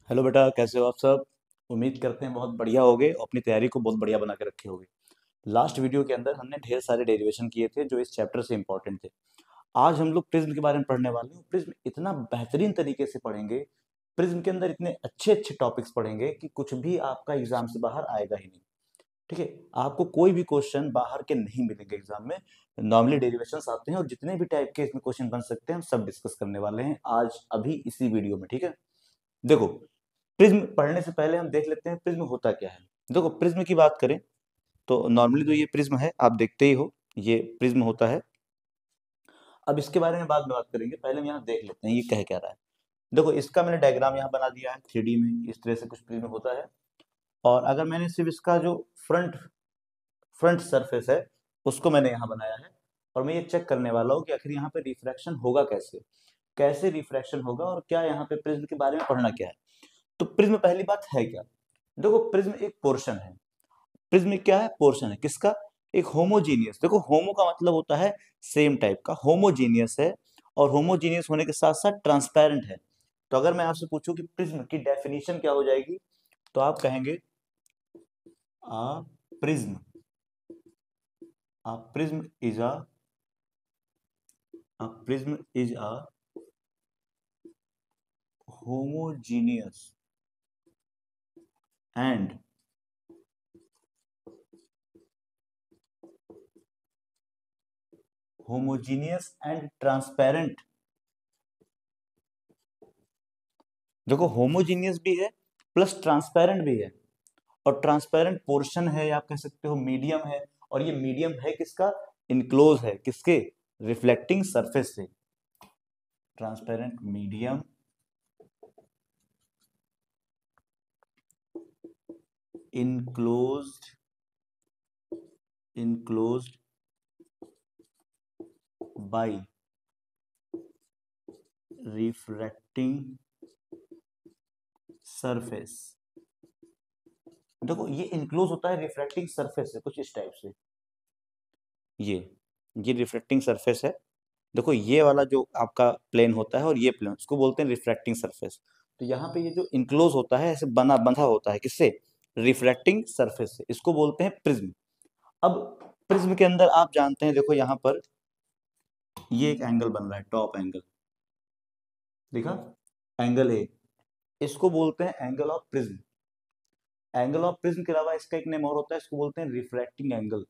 Hello बेटा, कैसे हो आप सब। उम्मीद करते हैं बहुत बढ़िया होगे और अपनी तैयारी को बहुत बढ़िया बना के रखे होगे। लास्ट वीडियो के अंदर हमने ढेर सारे डेरिवेशन किए थे जो इस चैप्टर से इंपॉर्टेंट थे। आज हम लोग प्रिज्म के बारे में पढ़ने वाले हैं। प्रिज्म इतना बेहतरीन तरीके से पढ़ेंगे, प्रिज्म के अंदर इतने अच्छे अच्छे टॉपिक्स पढ़ेंगे कि कुछ भी आपका एग्जाम से बाहर आएगा ही नहीं। ठीक है, आपको कोई भी क्वेश्चन बाहर के नहीं मिलेंगे एग्जाम में। नॉर्मली डेरिवेशंस आते हैं और जितने भी टाइप के इसमें क्वेश्चन बन सकते हैं हम सब डिस्कस करने वाले हैं आज अभी इसी वीडियो में। ठीक है, देखो, प्रिज्म पढ़ने से पहले हम देख लेते हैं प्रिज्म होता क्या है। देखो, प्रिज्म की बात करें तो नॉर्मली तो ये प्रिज्म है, आप देखते ही हो, ये प्रिज्म होता है। अब इसके बारे में बाद में बात करेंगे, पहले हम यहाँ देख लेते हैं ये कह क्या रहा है। देखो, इसका मैंने डायग्राम यहाँ बना दिया है 3D में। इस तरह से कुछ प्रिज्म होता है। और अगर मैंने सिर्फ इसका जो फ्रंट फ्रंट सरफेस है उसको मैंने यहाँ बनाया है, और मैं ये चेक करने वाला हूँ कि आखिर यहाँ पे रिफ्रैक्शन होगा कैसे, कैसे रिफ्रैक्शन होगा और क्या यहाँ पे प्रिज्म के बारे में पढ़ना क्या है। तो प्रिज्म पहली बात है क्या। देखो, प्रिज्म एक पोर्शन है। प्रिज्म क्या है? पोर्शन है किसका? एक होमोजीनियस। देखो, होमो का मतलब होता है सेम टाइप का, होमोजीनियस है। और होमोजीनियस होने के साथ साथ ट्रांसपेरेंट है। तो अगर मैं आपसे पूछूं कि प्रिज्म की डेफिनेशन क्या हो जाएगी, तो आप कहेंगे आ prism, a prism is a prism is a homogeneous and transparent। देखो, होमोजीनियस भी है प्लस ट्रांसपेरेंट भी है। और ट्रांसपेरेंट पोर्शन है या आप कह सकते हो मीडियम है। और ये मीडियम है किसका? इनक्लोज है किसके? रिफ्लेक्टिंग सरफेस से। Transparent medium enclosed enclosed bye refracting surface. देखो, ये इनक्लोज होता है रिफ्रैक्टिंग सरफेस से, कुछ इस टाइप से। ये ये रिफ्रैक्टिंग सरफेस है। देखो, ये वाला जो आपका प्लेन होता है और ये प्लेन, उसको बोलते हैं रिफ्रैक्टिंग सरफेस। तो यहाँ पे ये जो इनक्लोज होता है, ऐसे बना बंधा होता है किससे? रिफ्रैक्टिंग सरफेस से। इसको बोलते हैं प्रिज्म। अब प्रिज्म के अंदर आप जानते हैं, देखो यहाँ पर ये एक एंगल बन रहा है, टॉप एंगल देखा, एंगल ए। इसको बोलते हैं angle of prism. Angle of prism के अलावा इसका एक नेम और होता है, इसको बोलते हैं refracting angle.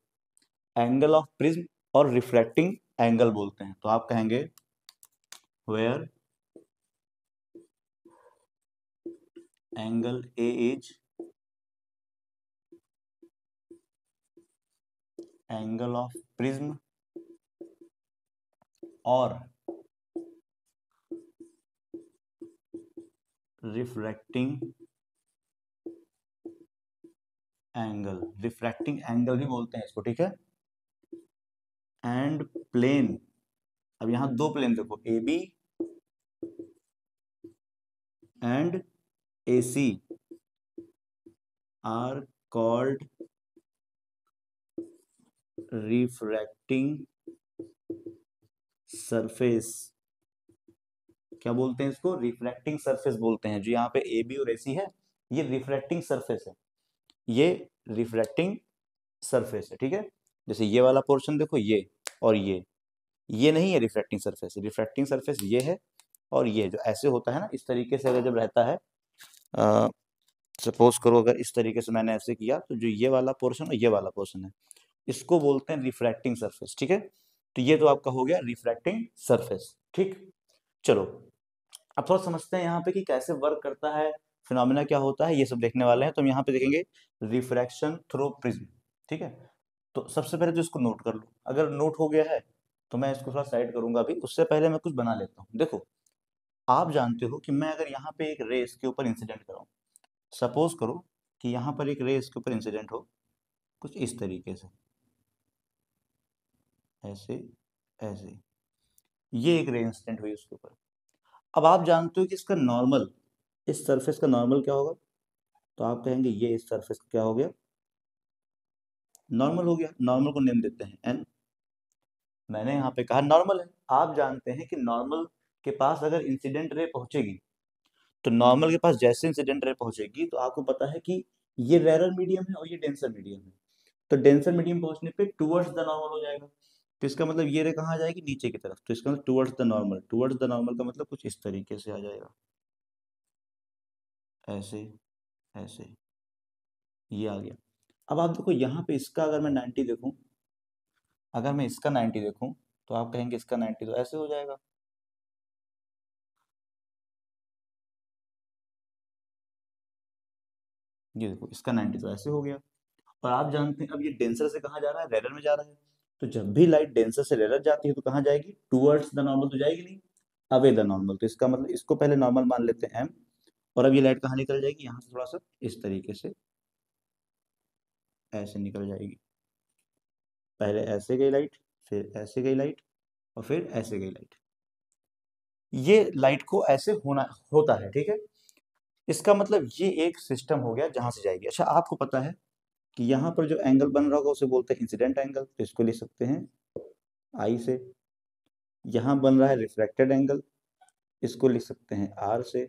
Angle of prism और रिफ्रैक्टिंग एंगल बोलते हैं। तो आप कहेंगे where angle A is angle of prism और रिफ्रैक्टिंग एंगल। रिफ्रैक्टिंग एंगल भी बोलते हैं इसको, ठीक है। एंड प्लेन, अब यहां दो प्लेन देखो, A B and A C are called refracting surface. क्या बोलते हैं इसको? रिफ्रैक्टिंग सरफेस बोलते हैं। जो यहाँ पे ए बी और ए सी है, ये रिफ्रैक्टिंग सरफेस है। ये रिफ्रैक्टिंग सरफेस है, ठीक है। जैसे ये वाला पोर्शन देखो, ये और ये नहीं है रिफ्रैक्टिंग सरफेस। रिफ्रैक्टिंग सरफेस ये है, और ये जो ऐसे होता है ना, इस तरीके से अगर जब रहता है, सपोज करो अगर इस तरीके से मैंने ऐसे किया, तो जो ये वाला पोर्शन और ये वाला पोर्शन है, इसको बोलते हैं रिफ्रैक्टिंग सरफेस, ठीक है। तो ये तो आपका हो गया रिफ्रैक्टिंग सरफेस, ठीक। चलो, अब थोड़ा समझते हैं यहाँ पे कि कैसे वर्क करता है, फिनोमेना क्या होता है, ये सब देखने वाले हैं। तो हम यहाँ पे देखेंगे रिफ्रैक्शन थ्रू प्रिज्म, ठीक है। तो सबसे पहले तो इसको नोट कर लो। अगर नोट हो गया है तो मैं इसको थोड़ा साइड करूंगा अभी, उससे पहले मैं कुछ बना लेता हूँ। देखो, आप जानते हो कि मैं अगर यहाँ पे एक रे इसके ऊपर इंसिडेंट कराऊं, सपोज करो कि यहाँ पर एक रे इसके ऊपर इंसिडेंट हो कुछ इस तरीके से, ऐसे ऐसे, ये एक रे इंसिडेंट हुई उसके ऊपर। अब आप जानते हो कि इसका नॉर्मल, इस सरफेस का नॉर्मल क्या होगा। तो आप कहेंगे ये इस सरफेस का क्या हो गया? नॉर्मल हो गया। नॉर्मल को नेम देते हैं एन। मैंने यहाँ पे कहा नॉर्मल है। आप जानते हैं कि नॉर्मल के पास अगर इंसिडेंट रे पहुंचेगी तो नॉर्मल के पास जैसे इंसिडेंट रे पहुंचेगी तो आपको पता है कि ये रेरर मीडियम है और ये डेंसर मीडियम है, तो डेंसर मीडियम पहुंचने पे टुवर्ड्स द नॉर्मल हो जाएगा। तो इसका मतलब ये रे कहाँ जाएगी, नीचे की तरफ, तो इसका मतलब towards the normal, towards the normal का मतलब कुछ इस तरीके से आ जाएगा, ऐसे ऐसे, ये आ गया। अब आप देखो यहाँ पे इसका अगर मैं 90 देखूं, अगर मैं इसका 90 देखूं तो आप कहेंगे इसका 90 तो ऐसे हो जाएगा, ये देखो इसका 90 तो ऐसे हो गया। और आप जानते हैं अब ये डेंसर से कहाँ जा रहा है, रेरर में जा रहा है। तो जब भी लाइट डेंसर से रेरर जाती है तो कहाँ जाएगी, टूवर्ड्स द नॉर्मल तो जाएगी नहीं, अवे द नॉर्मल। तो इसका मतलब इसको पहले नॉर्मल मान लेते हैं एम, और अब ये लाइट कहाँ निकल जाएगी, यहाँ से थोड़ा सा इस तरीके से ऐसे निकल जाएगी। पहले ऐसे गई लाइट, फिर ऐसे गई लाइट, और फिर ऐसे गई लाइट। ये लाइट को ऐसे होना होता है, ठीक है। इसका मतलब ये एक सिस्टम हो गया जहां से जाएगी। अच्छा आपको पता है कि यहाँ पर जो एंगल बन रहा होगा उसे बोलते हैं इंसिडेंट एंगल, तो इसको लिख सकते हैं आई से। यहाँ बन रहा है रिफ्रैक्टेड एंगल, इसको लिख सकते हैं आर से।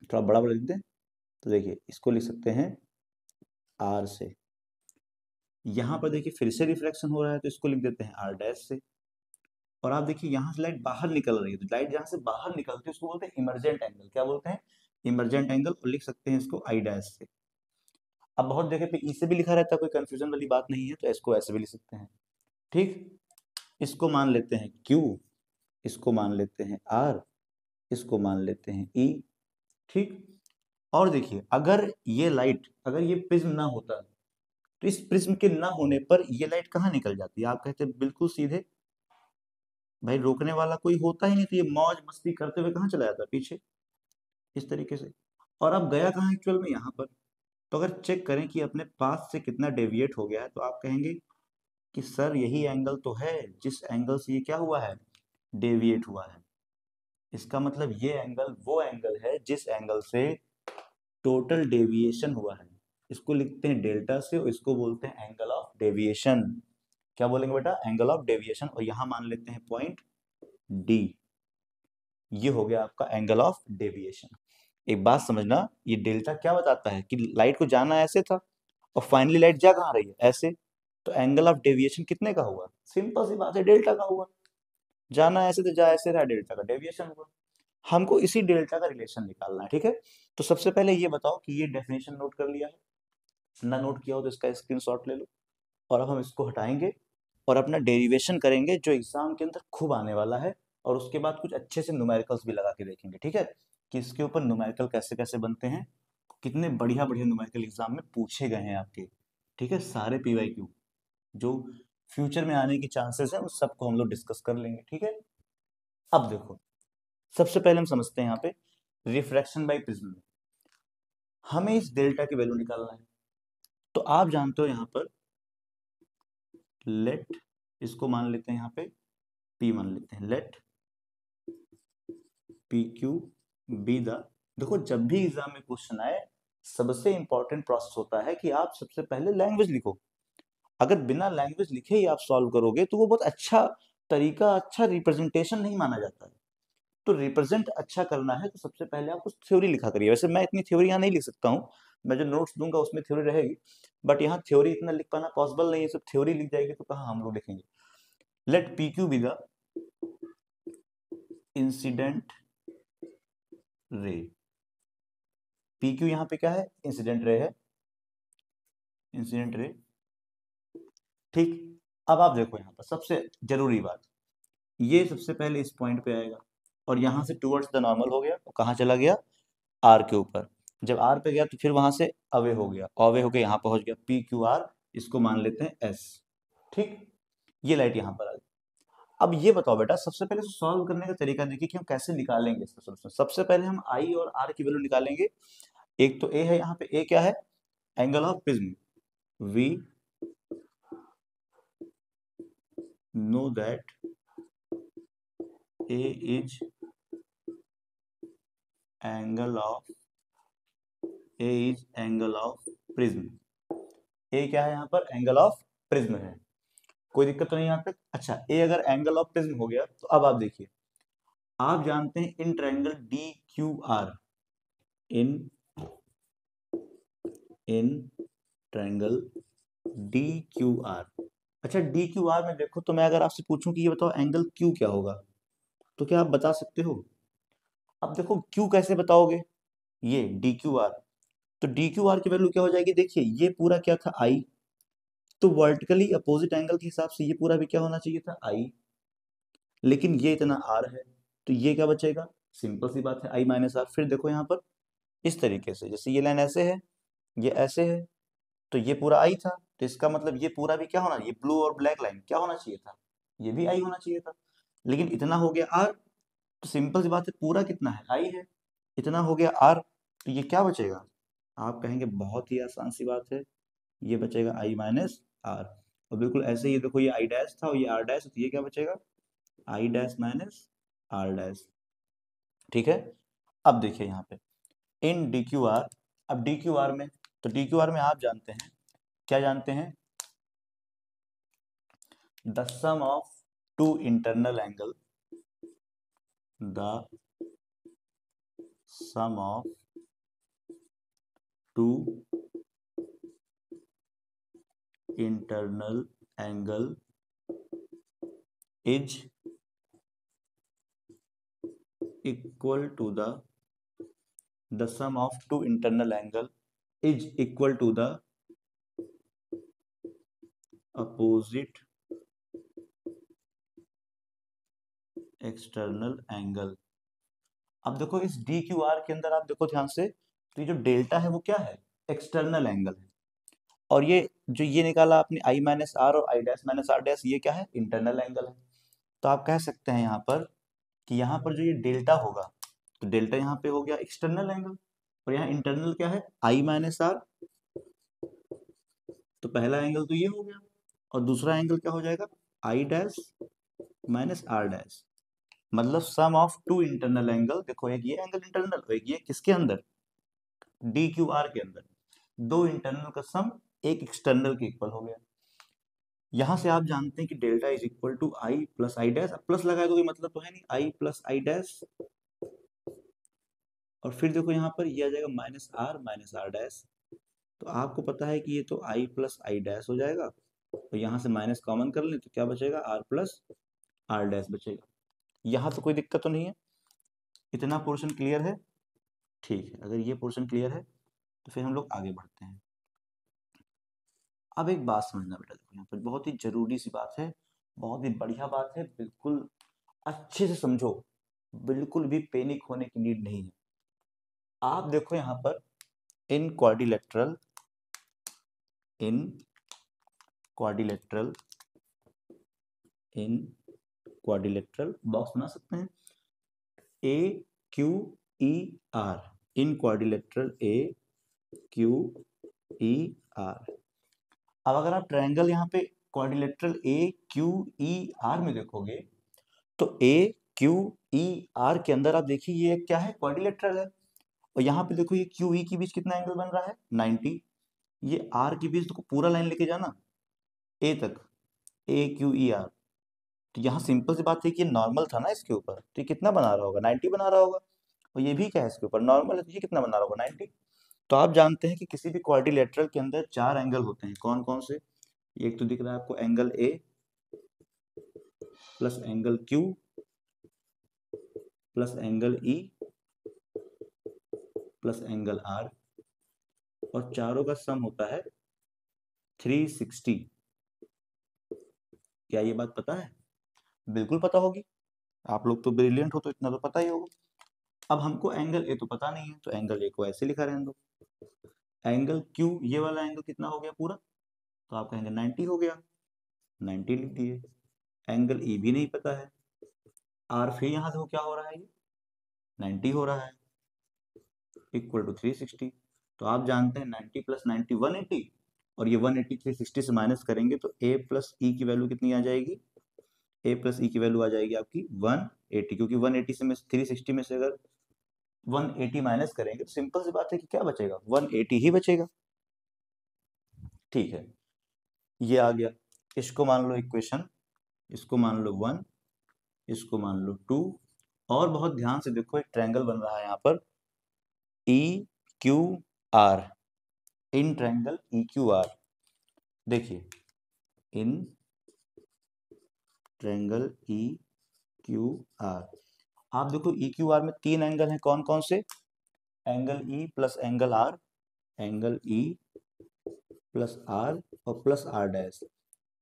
थोड़ा बड़ा बड़ा लिख दें, तो देखिए इसको लिख सकते हैं आर से। यहाँ पर देखिए फिर से रिफ्लेक्शन हो रहा है तो इसको लिख देते हैं आर डैश से। और आप देखिए यहाँ से लाइट बाहर निकल रही है, तो लाइट जहाँ से बाहर निकलती है उसको बोलते हैं इमरजेंट एंगल। क्या बोलते हैं, इमरजेंट एंगल, और लिख सकते हैं इसको आई डैश से। अब बहुत जगह पे ई से भी लिखा रहता है, कोई कंफ्यूजन वाली बात नहीं है, तो इसको ऐसे भी लिख सकते हैं, ठीक। इसको मान लेते हैं क्यू, इसको मान लेते हैं आर, इसको मान लेते हैं ई, ठीक। और देखिए अगर ये लाइट, अगर ये प्रिज्म ना होता तो इस प्रिज्म के ना होने पर ये लाइट कहाँ निकल जाती है, आप कहते हैं बिल्कुल सीधे, भाई रोकने वाला कोई होता ही नहीं, तो ये मौज मस्ती करते हुए कहाँ चला जाता पीछे, इस तरीके से। और अब गया कहाँ एक्चुअल में, यहाँ पर। तो अगर चेक करें कि अपने पास से कितना डेविएट हो गया है, तो आप कहेंगे कि सर यही एंगल तो है जिस एंगल से ये क्या हुआ है, डेविएट हुआ है। इसका मतलब ये एंगल वो एंगल है जिस एंगल से टोटल डेविएशन हुआ है। इसको लिखते हैं डेल्टा से, और इसको बोलते हैं एंगल ऑफ डेविएशन। क्या बोलेंगे बेटा, एंगल ऑफ डेविएशन। और यहां मान लेते हैं पॉइंट डी। ये हो गया आपका एंगल ऑफ डेविएशन। एक बात समझना, ये डेल्टा क्या बताता है कि लाइट को जाना ऐसे था और फाइनली लाइट जा कहाँ रही है, ऐसे। तो एंगल ऑफ डेविएशन कितने का हुआ, सिंपल सी बात है, डेल्टा का हुआ। जाना ऐसे तो जा ऐसे रहा, डेल्टा का डेविएशन हुआ। हमको इसी डेल्टा का रिलेशन निकालना है, ठीक है। तो सबसे पहले ये बताओ कि ये डेफिनेशन नोट कर लिया है, ना नोट किया हो तो इसका स्क्रीनशॉट ले लो। और अब हम इसको हटाएंगे और अपना डेरिवेशन करेंगे जो एग्जाम के अंदर खूब आने वाला है। और उसके बाद कुछ अच्छे से न्यूमेरिकल्स भी लगा के देखेंगे, ठीक है, कि इसके ऊपर न्यूमेरिकल कैसे कैसे बनते हैं, कितने बढ़िया बढ़िया न्यूमेरिकल एग्जाम में पूछे गए हैं आपके, ठीक है। सारे पीवाईक्यू जो फ्यूचर में आने की चांसेस है उस सबको हम लोग डिस्कस कर लेंगे, ठीक है। अब देखो सबसे पहले हम समझते हैं यहाँ पे रिफ्रैक्शन बाय प्रिज्म में हमें इस डेल्टा की वैल्यू निकालना है। तो आप जानते हो यहाँ पर लेट, इसको मान लेते हैं यहाँ पे P मान लेते हैं, let P Q be the. देखो जब भी एग्जाम में क्वेश्चन आए सबसे इंपॉर्टेंट प्रोसेस होता है कि आप सबसे पहले लैंग्वेज लिखो। अगर बिना लैंग्वेज लिखे ही आप सॉल्व करोगे तो वो बहुत अच्छा तरीका, अच्छा रिप्रेजेंटेशन नहीं माना जाता है। तो रिप्रेजेंट अच्छा करना है तो सबसे पहले आप कुछ थ्योरी लिखा करिए। वैसे मैं इतनी थ्योरी यहाँ नहीं लिख सकता हूँ, मैं जो नोट्स दूंगा उसमें थ्योरी रहेगी, बट यहाँ थ्योरी इतना लिख पाना पॉसिबल नहीं है। सब थ्योरी लिख जाएगी तो कहाँ हम लोग लिखेंगे। Let P Q be the incident ray. P Q यहाँ पे क्या है, इंसिडेंट रे है, इंसिडेंट रे, ठीक। अब आप देखो यहाँ पर सबसे जरूरी बात, ये सबसे पहले इस पॉइंट पे आएगा और यहाँ से टुवर्ड्स द नॉर्मल हो गया, और कहाँ चला गया, आर के ऊपर। जब आर पे गया तो फिर वहां से अवे हो गया, अवे होके यहाँ पहुंच गया, पी क्यू आर, इसको मान लेते हैं एस, ठीक। ये लाइट यहाँ पर आ गई। अब ये बताओ बेटा, सबसे पहले सॉल्व करने का तरीका देखिए कि हम कैसे निकालेंगे इसका सोल्यूशन। सबसे पहले हम आई और आर की वैल्यू निकालेंगे। एक तो ए है, यहाँ पे ए क्या है, angle of prism. We know that A is angle of, A is angle of prism. A क्या है यहाँ पर, एंगल ऑफ प्रिज्म है। कोई दिक्कत तो नहीं यहाँ तक। अच्छा ए अगर एंगल ऑफ प्रिज्म हो गया तो अब आप देखिए, आप जानते हैं in triangle D Q R, in in triangle D Q are. अच्छा, डी क्यू आर में देखो, तो मैं अगर आपसे पूछूं कि ये बताओ एंगल क्यू क्या होगा, तो क्या आप बता सकते हो? अब देखो क्यू कैसे बताओगे, ये डी क्यू आर, तो डी क्यू आर की वैल्यू क्या हो जाएगी, देखिए ये पूरा क्या था आई, तो वर्टिकली अपोजिट एंगल के हिसाब से ये पूरा भी क्या होना चाहिए था आई, लेकिन ये इतना आर है, तो ये क्या बचेगा, सिंपल सी बात है आई माइनस आर। फिर देखो यहाँ पर इस तरीके से, जैसे ये लाइन ऐसे है, ये ऐसे है, तो ये पूरा आई था, तो इसका मतलब ये पूरा भी क्या होना, ये ब्लू और ब्लैक लाइन क्या होना चाहिए था, ये भी आई होना चाहिए था, लेकिन इतना हो गया आर, तो सिंपल सी बात है पूरा कितना है आई है, इतना हो गया आर, तो ये क्या बचेगा, आप कहेंगे बहुत ही आसान सी बात है, ये बचेगा आई माइनस आर। और बिल्कुल ऐसे ही देखो, ये आई डैश था और ये आर डैश, तो ये क्या बचेगा, I dash minus R dash. ठीक है, अब देखिए यहाँ पे इन डी क्यू आर, अब डी क्यू आर में, तो डी क्यू आर में आप जानते हैं, क्या जानते हैं, the sum of two internal angle, the sum of two internal angle is equal to the sum of two internal angle is equal to the opposite external angle. अब देखो इस डी क्यू आर के अंदर आप देखो ध्यान से, तो ये जो डेल्टा है वो क्या है, एक्सटर्नल एंगल है, और ये जो ये निकाला आपने आई माइनस आर और I dash minus R dash, ये क्या है, इंटरनल एंगल है। तो आप कह सकते हैं यहाँ पर कि यहाँ पर जो ये डेल्टा होगा, तो डेल्टा यहाँ पे हो गया एक्सटर्नल एंगल, और यहाँ इंटरनल क्या है, आई माइनस आर, तो पहला एंगल तो ये हो गया, और दूसरा एंगल क्या हो जाएगा, I dash minus R dash, मतलब sum of two internal angle, देखो एक ये एंगल इंटरनल और एक ये किसके अंदर, डी क्यू आर के अंदर, दो इंटरनल का सम एक एक्सटर्नल के इक्वल हो गया। यहां से आप जानते हैं कि delta is equal to I plus I dash, अब प्लस लगाए तो कोई मतलब तो है नहीं, आई प्लस आई डैश, और फिर देखो यहाँ पर ये आ जाएगा माइनस आर डैश, तो आपको पता है कि ये तो आई प्लस आई डैश हो जाएगा, तो यहाँ से माइनस कॉमन कर लें तो क्या बचेगा, आर प्लस आर डैश बचेगा। यहाँ तो कोई दिक्कत तो नहीं है, इतना पोर्शन क्लियर है, ठीक है, अगर ये पोर्शन क्लियर है तो फिर हम लोग आगे बढ़ते हैं। अब एक बात समझना बेटा, देखो यहाँ पर बहुत ही जरूरी सी बात है, बहुत ही बढ़िया बात है, बिल्कुल अच्छे से समझो, बिल्कुल भी पैनिक होने की नीड नहीं है। आप देखो यहाँ पर in quadrilateral, in quadrilateral, in quadrilateral box बना सकते हैं, A Q E R, in quadrilateral A Q E R. अब अगर आप ट्रायंगल यहाँ पे quadrilateral A Q E R में देखोगे, तो ए क्यू ई आर के अंदर आप देखिए ये क्या है, क्वाड्रिलेटरल है, और यहाँ पे देखो ये क्यू ई के बीच कितना एंगल बन रहा है, 90, ये आर के बीच देखो पूरा लाइन लेके जाना ए तक, ए क्यू ई आर, तो यहाँ सिंपल सी बात है कि ये नॉर्मल था ना इसके ऊपर, तो ये कितना बना रहा होगा, 90 बना रहा होगा, और ये भी क्या है इसके ऊपर नॉर्मल है, तो ये कितना बना रहा होगा, 90। तो आप जानते हैं कि किसी भी क्वाड्रिलेटरल के अंदर चार एंगल होते हैं, कौन कौन से, एक तो दिख रहा है आपको angle A plus angle Q plus angle E plus angle R, और चारों का सम होता है 360। क्या ये बात पता है, बिल्कुल पता होगी, आप लोग तो ब्रिलियंट हो तो इतना तो पता ही होगा। अब हमको एंगल ए तो पता नहीं है, तो एंगल ए को ऐसे लिखा रहने दो, एंगल क्यू ये वाला एंगल कितना हो गया पूरा, तो आप कहेंगे 90 हो गया, 90 लिख दिए, एंगल ई भी नहीं पता है, आर फिर यहाँ से वो क्या हो रहा है, ये 90 हो रहा है, इक्वल टू 360। तो आप जानते हैं 90 प्लस 90 180, और ये 180 360 से माइनस करेंगे तो a प्लस ई की वैल्यू कितनी आ जाएगी, a प्लस ई की वैल्यू आ जाएगी आपकी 180, क्योंकि 180 से में 360 में से अगर 180 माइनस करेंगे तो सिंपल सी बात है कि क्या बचेगा, 180 ही बचेगा। ठीक है, ये आ गया, इसको मान लो इक्वेशन, इसको मान लो 1, इसको मान लो 2, और बहुत ध्यान से देखो एक ट्रायंगल बन रहा है यहाँ पर, E Q R, in triangle E Q R. देखिए in triangle E Q R, आप देखो ई क्यू आर में तीन एंगल हैं, कौन कौन से? Angle E plus angle R, angle E plus R और प्लस आर डैश।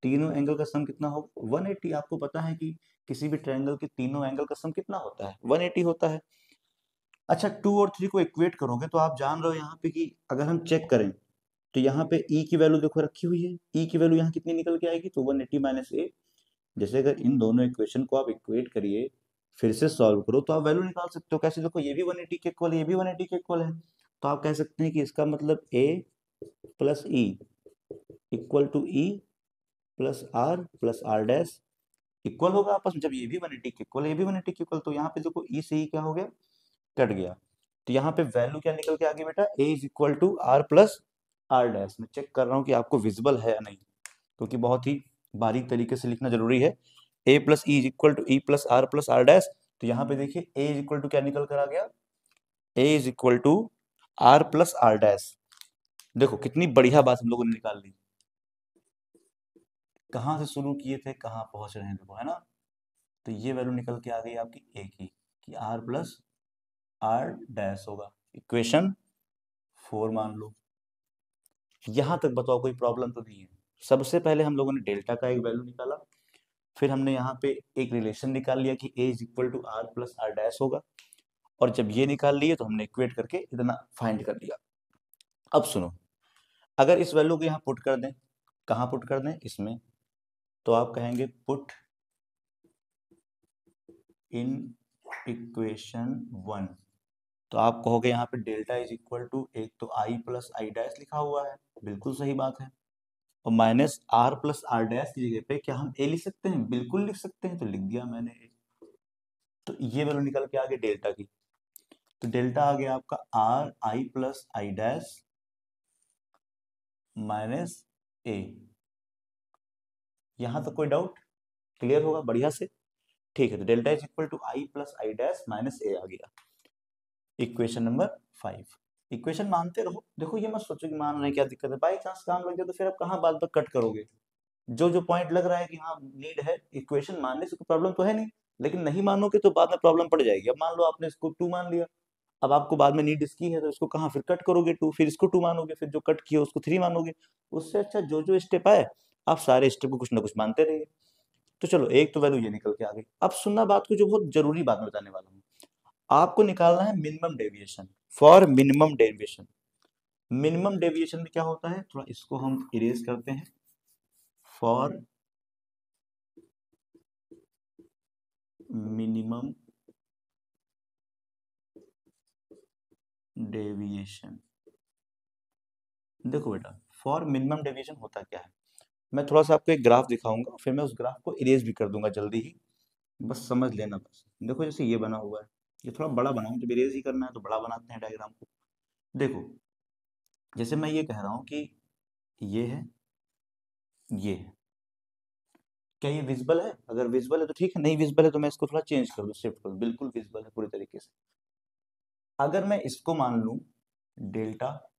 तीनों एंगल का सम कितना होगा? 180। आपको पता है कि किसी भी ट्रायंगल के तीनों एंगल का सम कितना होता है? 180 होता है। अच्छा 2 और 3 को इक्वेट करोगे तो आप जान रहे हो यहाँ पे कि अगर हम चेक करें तो यहाँ पे e की वैल्यू देखो रखी हुई है, e की वैल्यू यहाँ कितनी निकल के आएगी? तो 180 माइनस ए। जैसे अगर इन दोनों इक्वेशन को आप इक्वेट करिए, फिर से सॉल्व करो तो आप वैल्यू निकाल सकते हो। कैसे? देखो ये भी 180 के इक्वल है, ये भी 180 के इक्वल है, तो आप कह सकते हैं कि इसका मतलब a plus E equal to E plus R dash equal होगा आपस में। जब ये भी 180 के इक्वल है, ये भी 180 के इक्वल, तो यहाँ पे देखो ई से ई क्या हो गया? कट गया। तो यहाँ पे वैल्यू क्या निकल के आ गई बेटा? a is equal to R plus R dash. मैं चेक कर रहा हूँ कि आपको विजिबल है या नहीं, क्योंकि बहुत ही बारीक तरीके से लिखना जरूरी है। a plus E is equal to E plus R dash. तो यहाँ पे देखिए a इज इक्वल टू क्या निकल कर आ गया? a is equal to R plus R dash. देखो कितनी बढ़िया बात हम लोगों ने निकाल ली। कहाँ से शुरू किए थे, कहाँ पहुंच रहे हैं, देखो, है ना? तो ये वैल्यू निकल के आ गई आपकी a की, कि आर प्लस आर डैश होगा। इक्वेशन 4 मान लो। यहां तक बताओ कोई प्रॉब्लम तो नहीं है? सबसे पहले हम लोगों ने डेल्टा का एक वैल्यू निकाला, फिर हमने यहाँ पे एक रिलेशन निकाल लिया कि a is equal to R plus R dash होगा, और जब ये निकाल लिए तो हमने इक्वेट करके इतना फाइंड कर लिया। अब सुनो, अगर इस वैल्यू को यहाँ पुट कर दें, कहाँ पुट कर दें? इसमें। तो आप कहेंगे पुट इन इक्वेशन 1। तो आप कहोगे यहाँ पे डेल्टा इज इक्वल टू, एक तो आई प्लस आई डैश लिखा हुआ है, बिल्कुल सही बात है, और minus R plus R dash की जगह पे क्या हम ए लिख सकते हैं? बिल्कुल लिख सकते हैं, तो लिख दिया मैंने ए। तो ये वैल्यू निकल के आ गई डेल्टा की। तो डेल्टा आ गया आपका R I plus I dash minus A. यहां तक कोई डाउट? क्लियर होगा बढ़िया से? ठीक है, तो delta is equal to I plus I dash minus A आ गया। Equation number 5। इक्वेशन मानते रहो, देखो ये मत सोचो कि मान रहे हैं क्या दिक्कत है, बाई चांस काम लग जाए तो फिर आप कहाँ बात बात कट करोगे? जो जो पॉइंट लग रहा है कि हाँ नीड है, इक्वेशन मानने से कोई प्रॉब्लम तो है नहीं, लेकिन नहीं मानोगे तो बाद में प्रॉब्लम पड़ जाएगी। अब मान लो आपने इसको 2 मान लिया, अब आपको बाद में नीड इसकी है, तो इसको कहाँ फिर कट करोगे 2, फिर इसको 2 मानोगे, फिर जो कट किया उसको 3 मानोगे। उससे अच्छा जो जो स्टेप आए आप सारे स्टेप को कुछ ना कुछ मानते रहिए। तो चलो एक तो वैल्यू ये निकल के आ गई। अब सुनना बात को, जो बहुत जरूरी बात मैं बताने वाला हूँ, आपको निकालना है minimum deviation. For minimum deviation, minimum deviation में क्या होता है, थोड़ा इसको हम इरेज करते हैं। फॉर मिनिमम डेविएशन, देखो बेटा फॉर मिनिमम डेविएशन होता क्या है, मैं थोड़ा सा आपको एक ग्राफ दिखाऊंगा, फिर मैं उस ग्राफ को इरेज भी कर दूंगा जल्दी ही, बस समझ लेना। बस देखो जैसे ये बना हुआ है, ये थोड़ा बड़ा बनाऊं, जब इरेज ही करना है तो बड़ा बनाते हैं डायग्राम को। देखो जैसे मैं ये कह रहा हूँ कि ये है, ये है, क्या ये विजिबल है? अगर विजिबल है तो ठीक है, नहीं विजिबल है तो मैं इसको थोड़ा चेंज कर दूं, शिफ्ट कर दूं। बिल्कुल विजिबल है पूरी तरीके से। अगर मैं इसको मान लूं डेल्टा,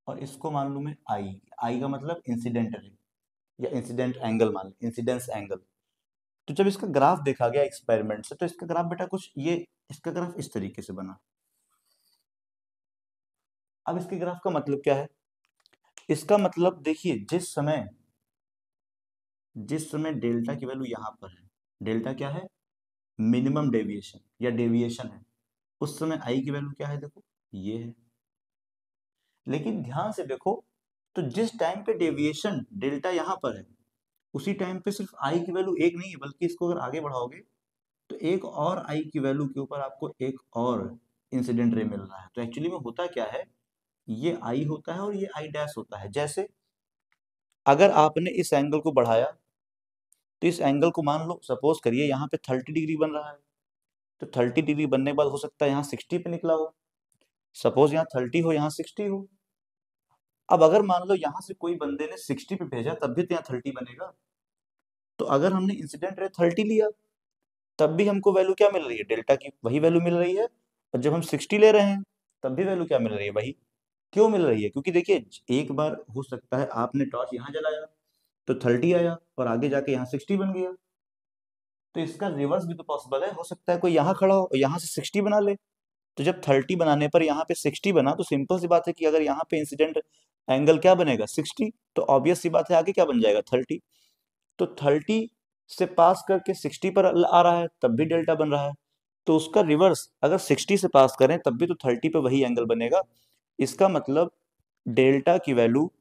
और इसको मान लूं मैं आई, आई का मतलब इंसिडेंट रे या इंसिडेंट एंगल, मान लो इंसिडेंस एंगल। तो जब इसका ग्राफ देखा गया एक्सपेरिमेंट से, तो इसका ग्राफ बेटा कुछ ये, इसका ग्राफ इस तरीके से बना। अब इसके ग्राफ का मतलब क्या है? इसका मतलब देखिए, जिस समय डेल्टा की वैल्यू यहां पर है, डेल्टा क्या है? मिनिमम डेविएशन या डेविएशन है। उस समय आई की वैल्यू क्या है? देखो ये है। लेकिन ध्यान से देखो, तो जिस टाइम पे डेविएशन डेल्टा यहां पर है, उसी टाइम पे सिर्फ आई की वैल्यू एक नहीं है, बल्कि इसको अगर आगे बढ़ाओगे तो एक और आई की वैल्यू के ऊपर आपको एक और इंसिडेंट रे मिल रहा है। तो एक्चुअली में होता क्या है, ये आई होता है और ये आई डैश होता है। जैसे अगर आपने इस एंगल को बढ़ाया, तो इस एंगल को मान लो सपोज करिए यहाँ पे 30 डिग्री बन रहा है, तो 30 डिग्री बनने के बाद हो सकता है यहाँ 60 पे निकला हो। सपोज यहाँ 30 हो, यहाँ 60 हो। अब अगर मान लो यहाँ से कोई बंदे ने 60 पे भेजा, तब भी तो यहाँ 30 बनेगा। तो अगर हमने इंसिडेंट रे 30 लिया, तब भी हमको वैल्यू क्या मिल रही है? डेल्टा की वही वैल्यू मिल रही है। और जब हम 60 ले रहे हैं, तब भी वैल्यू क्या मिल रही है भाई? क्यों मिल रही है? क्योंकि देखिए, एक बार हो सकता है आपने टॉर्च यहाँ जलाया तो 30 आया और आगे जाके यहाँ 60 बन गया, तो इसका रिवर्स भी तो पॉसिबल है। हो सकता है कोई यहाँ खड़ा हो और यहाँ से 60 बना ले, तो जब 30 बनाने पर यहाँ पे 60 बना, तो सिंपल सी बात है कि अगर यहाँ पे इंसिडेंट एंगल क्या बनेगा 60, तो ऑब्वियस सी बात है आगे क्या बन जाएगा 30। तो 30 से पास करके 60 पर आ रहा है, तब भी डेल्टा बन रहा है। तो उसका रिवर्स अगर 60 से पास करें तब भी तो 30 पे वही एंगल बनेगा। इसका मतलब डेल्टा की वैल्यू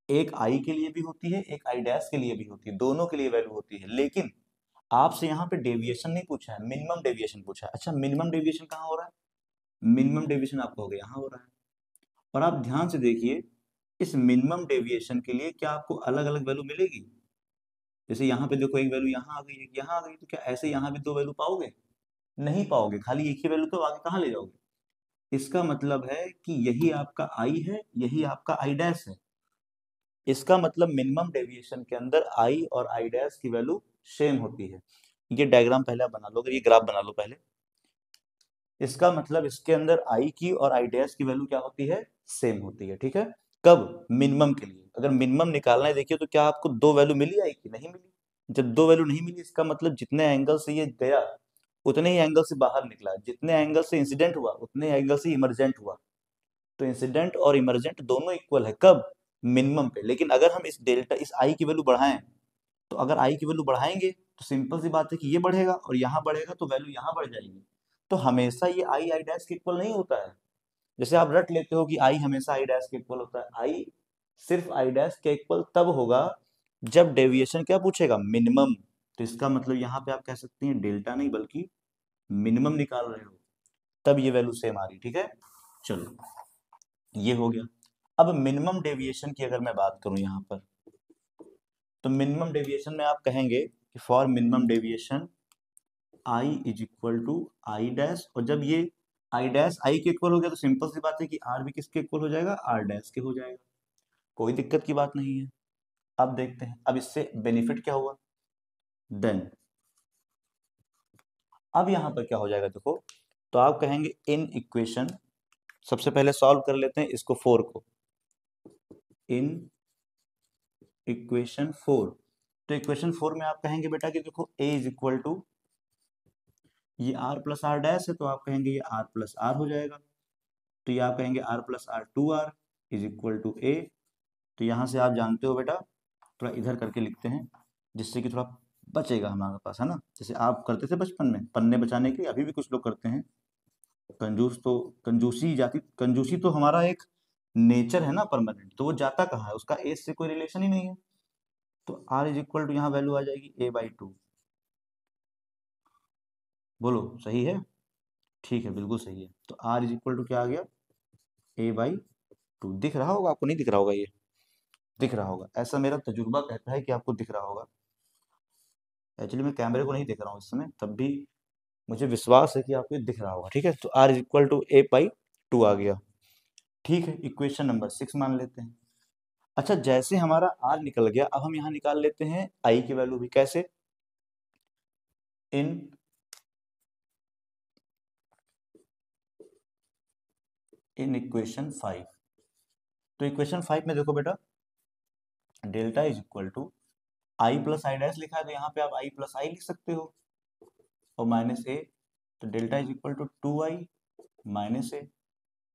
एक आई के लिए भी होती है, एक आई डैश के लिए भी होती है, दोनों के लिए वैल्यू होती है। लेकिन आपसे यहाँ पे डेविएशन नहीं पूछा है, मिनिमम डेविएशन पूछा है। अच्छा, मिनिमम डेविएशन कहाँ हो रहा है? मिनिमम डेविएशन आपका हो गया यहाँ हो रहा है। और आप ध्यान से देखिए, इस मिनिमम डेविएशन के लिए क्या आपको अलग अलग वैल्यू मिलेगी? जैसे यहाँ पे देखो, एक वैल्यू यहाँ आ गई, एक यहाँ आ गई, तो क्या ऐसे यहाँ भी दो वैल्यू पाओगे? नहीं पाओगे। खाली एक ही वैल्यू तो आगे कहाँ ले जाओगे? इसका मतलब है कि यही आपका आई है, यही आपका आई डैश है। इसका मतलब मिनिमम डेविएशन के अंदर आई और आई डैश की वैल्यू सेम होती है। ये डायग्राम पहले आप बना लो, अगर ये ग्राफ बना लो पहले। इसका मतलब इसके अंदर आई की और आई डैश की वैल्यू क्या होती है? सेम होती है। ठीक है, कब? मिनिमम के लिए। अगर मिनिमम निकालना है, देखिए, तो क्या आपको दो वैल्यू मिली आई की? नहीं मिली। जब दो वैल्यू नहीं मिली, इसका मतलब जितने एंगल से ये गया उतने ही एंगल से बाहर निकला, जितने एंगल से इंसिडेंट हुआ उतने एंगल से इमरजेंट हुआ। तो इंसिडेंट और इमरजेंट दोनों इक्वल है, कब? मिनिमम पे। लेकिन अगर हम इस डेल्टा, इस आई की वैल्यू बढ़ाएं, तो अगर आई की वैल्यू बढ़ाएंगे तो सिंपल सी बात है कि ये बढ़ेगा और यहाँ बढ़ेगा, तो वैल्यू यहाँ बढ़ जाएगी। तो हमेशा ये आई आई डैश के इक्वल नहीं होता है। जैसे आप रट लेते हो कि आई हमेशा आई डैश के इक्वल होता है, आई सिर्फ आई डैश के इक्वल तब होगा जब डेविएशन क्या पूछेगा? मिनिमम। तो इसका मतलब यहाँ पे आप कह सकते हैं डेल्टा नहीं बल्कि मिनिमम निकाल रहे हो, तब ये वैल्यू सेम आ रही। ठीक है, चलो, ये हो गया। अब मिनिमम डेविएशन की अगर मैं बात करूं यहाँ पर, तो मिनिमम डेविएशन में आप कहेंगे कि for minimum deviation I is equal to I dash, और जब ये आई डैश आई के इक्वल हो गया तो सिंपल सी बात है कि आर भी किसके इक्वल हो जाएगा? आर डैश के हो जाएगा। कोई दिक्कत की बात नहीं है। अब देखते हैं, अब इससे बेनिफिट क्या हुआ। देन अब यहाँ पर क्या हो जाएगा देखो, तो आप कहेंगे इन इक्वेशन, सबसे पहले सॉल्व कर लेते हैं इसको 4 को। इन इक्वेशन 4, तो इक्वेशन 4 में आप कहेंगे बेटा कि देखो a इज इक्वल टू, ये r प्लस आर डैश है, तो आप कहेंगे ये r प्लस आर हो जाएगा। तो ये आप कहेंगे r plus R 2r is equal to a। तो यहाँ से आप जानते हो बेटा, थोड़ा इधर करके लिखते हैं जिससे कि थोड़ा बचेगा हमारे पास, है ना? जैसे आप करते थे बचपन में, पन्ने बचाने के लिए अभी भी कुछ लोग करते हैं। कंजूस तो कंजूसी जाती, कंजूसी तो हमारा एक नेचर है ना परमानेंट, तो वो जाता कहाँ है? उसका एज से कोई रिलेशन ही नहीं है। तो r इज इक्वल टू, यहाँ वैल्यू आ जाएगी a/2। बोलो सही है? ठीक है, बिल्कुल सही है। तो r इज इक्वल टू क्या आ गया? a/2। दिख रहा होगा आपको? नहीं दिख रहा होगा? ये दिख रहा होगा, ऐसा मेरा तजुर्बा कहता है कि आपको दिख रहा होगा। एक्चुअली मैं कैमरे को नहीं देख रहा हूँ इस समय, तब भी मुझे विश्वास है कि आपको ये दिख रहा होगा। ठीक है, तो r is equal to a/2 आ गया। ठीक है, इक्वेशन नंबर 6 मान लेते हैं। अच्छा, जैसे हमारा r निकल गया, अब हम यहाँ निकाल लेते हैं i की वैल्यू भी। कैसे? इन इक्वेशन 5, तो इक्वेशन 5 में देखो बेटा, delta is equal to I plus I dash लिखा है, तो यहाँ पे आप आई प्लस आई लिख सकते हो और माइनस ए। तो delta is equal to 2i minus A.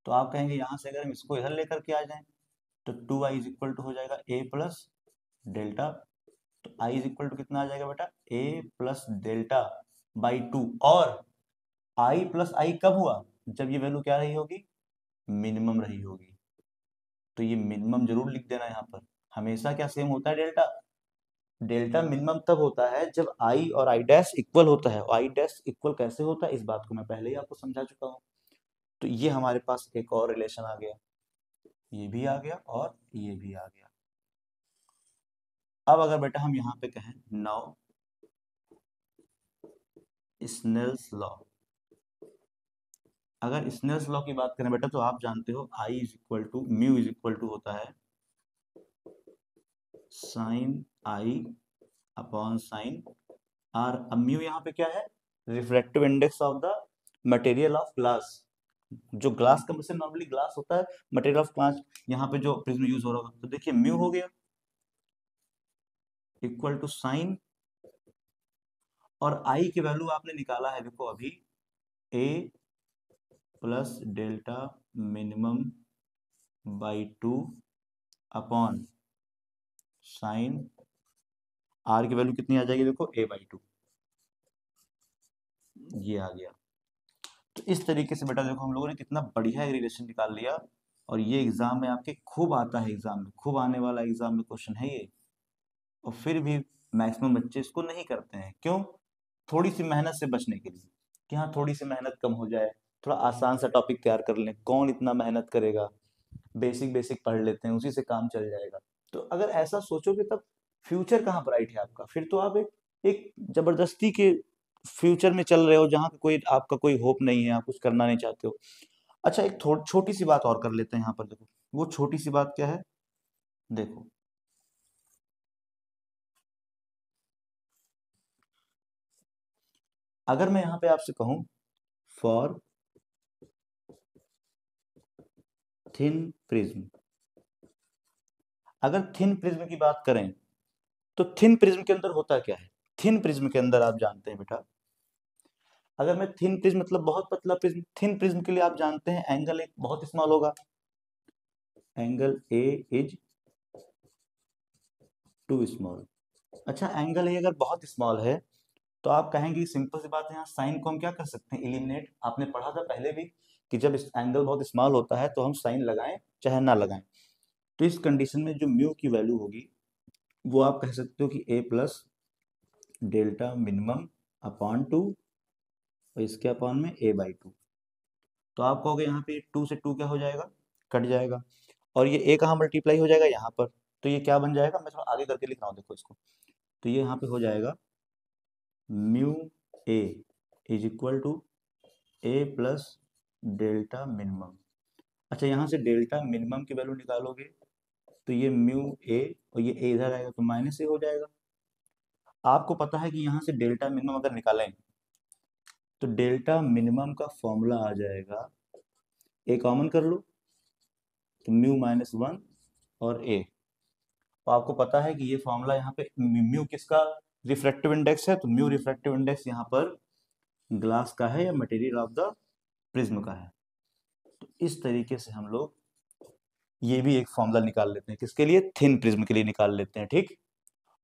तो आप कहेंगे यहाँ से अगर हम इसको इधर लेकर के आ जाएं, तो 2i इज इक्वल टू हो जाएगा a प्लस डेल्टा। तो i इज इक्वल टू कितना आ जाएगा बेटा? a plus delta by 2। और i प्लस आई कब हुआ? जब ये वैल्यू क्या रही होगी? मिनिमम रही होगी। तो ये मिनिमम जरूर लिख देना यहाँ पर। हमेशा क्या सेम होता है डेल्टा? डेल्टा मिनिमम तब होता है जब आई और आई डैश इक्वल होता है। आई डैश इक्वल कैसे होता है, इस बात को मैं पहले ही आपको समझा चुका हूँ। तो ये हमारे पास एक और रिलेशन आ गया, ये भी आ गया और ये भी आ गया। अब अगर बेटा हम यहाँ पे कहें नाउ स्नेल्स लॉ, अगर स्नेल्स लॉ की बात करें बेटा, तो आप जानते हो I is equal to mu is equal to होता है sine I upon sine R. अब म्यू यहाँ पे क्या है? Refractive index of the material of glass. जो ग्लास का मतलब नॉर्मली ग्लास होता है, मटेरियल ऑफ ग्लास, यहाँ पे जो प्रिज्म यूज हो रहा होगा, तो देखिए म्यू हो गया इक्वल टू साइन, और आई की वैल्यू आपने निकाला है देखो अभी, A plus delta minimum by 2 upon sine, R की वैल्यू कितनी आ जाएगी देखो, ए बाई 2, ये आ गया। तो इस तरीके से बेटा देखो हम लोगों ने कितना बढ़िया रिलेशन निकाल लिया, और ये एग्जाम में आपके खूब आता है, एग्जाम में खूब आने वाला एग्जाम में क्वेश्चन है ये। और फिर भी मैक्सिमम बच्चे इसको नहीं करते हैं, क्यों? थोड़ी सी मेहनत से बचने के लिए, कि हाँ थोड़ी सी मेहनत कम हो जाए, थोड़ा आसान सा टॉपिक तैयार कर लें, कौन इतना मेहनत करेगा, बेसिक बेसिक पढ़ लेते हैं, उसी से काम चल जाएगा। तो अगर ऐसा सोचोगे तब फ्यूचर कहाँ ब्राइट है आपका, फिर तो आप एक जबरदस्ती के फ्यूचर में चल रहे हो, जहाँ पे कोई आपका कोई होप नहीं है, आप कुछ करना नहीं चाहते हो। अच्छा, एक छोटी सी बात और कर लेते हैं यहाँ पर, देखो वो छोटी सी बात क्या है, देखो अगर मैं यहाँ पे आपसे कहूँ फॉर थिन प्रिज्म, अगर थिन प्रिज्म की बात करें, तो थिन प्रिज्म के अंदर होता क्या है? थिन प्रिज्म के अंदर आप जानते हैं बेटा, अगर मैं थिन प्रिज्म मतलब बहुत पतला प्रिज्म, थिन प्रिज्म के लिए आप जानते हैं एंगल एक बहुत स्मॉल होगा, angle A is too small. अच्छा, एंगल ए अगर बहुत स्मॉल है, तो आप कहेंगे सिंपल सी बात है, यहाँ साइन को हम क्या कर सकते हैं, एलिमिनेट। आपने पढ़ा था पहले भी कि जब एंगल बहुत स्मॉल होता है तो हम साइन लगाएं चाहे ना लगाएं। तो इस कंडीशन में जो म्यू की वैल्यू होगी, वो आप कह सकते हो कि ए प्लस डेल्टा मिनिमम अपॉन 2, और इसके अपॉन में ए बाई 2। तो आप कहोगे यहाँ पे 2 से 2 क्या हो जाएगा, कट जाएगा, और ये ए कहाँ मल्टीप्लाई हो जाएगा, यहाँ पर। तो ये क्या बन जाएगा, मैं थोड़ा आगे करके लिख रहा हूँ देखो इसको, तो ये यहाँ पे हो जाएगा mu A is equal to A plus delta minimum. अच्छा, यहाँ से डेल्टा मिनिमम की वैल्यू निकालोगे, तो ये म्यू ए, और ये ए इधर आएगा तो माइनस ए हो जाएगा। आपको पता है कि यहाँ से डेल्टा मिनिमम अगर निकालें, तो डेल्टा मिनिमम का फॉर्मूला आ जाएगा, ए कॉमन कर लो तो म्यू माइनस 1 और ए। तो आपको पता है कि ये फॉर्मूला यहाँ पे म्यू किसका रिफ्रैक्टिव इंडेक्स है, तो म्यू रिफ्रैक्टिव इंडेक्स यहाँ पर ग्लास का है या मटेरियल ऑफ द प्रिज्म का है। तो इस तरीके से हम लोग ये भी एक फॉर्मूला निकाल लेते हैं, किसके लिए, थिन प्रिज्म के लिए निकाल लेते हैं, ठीक।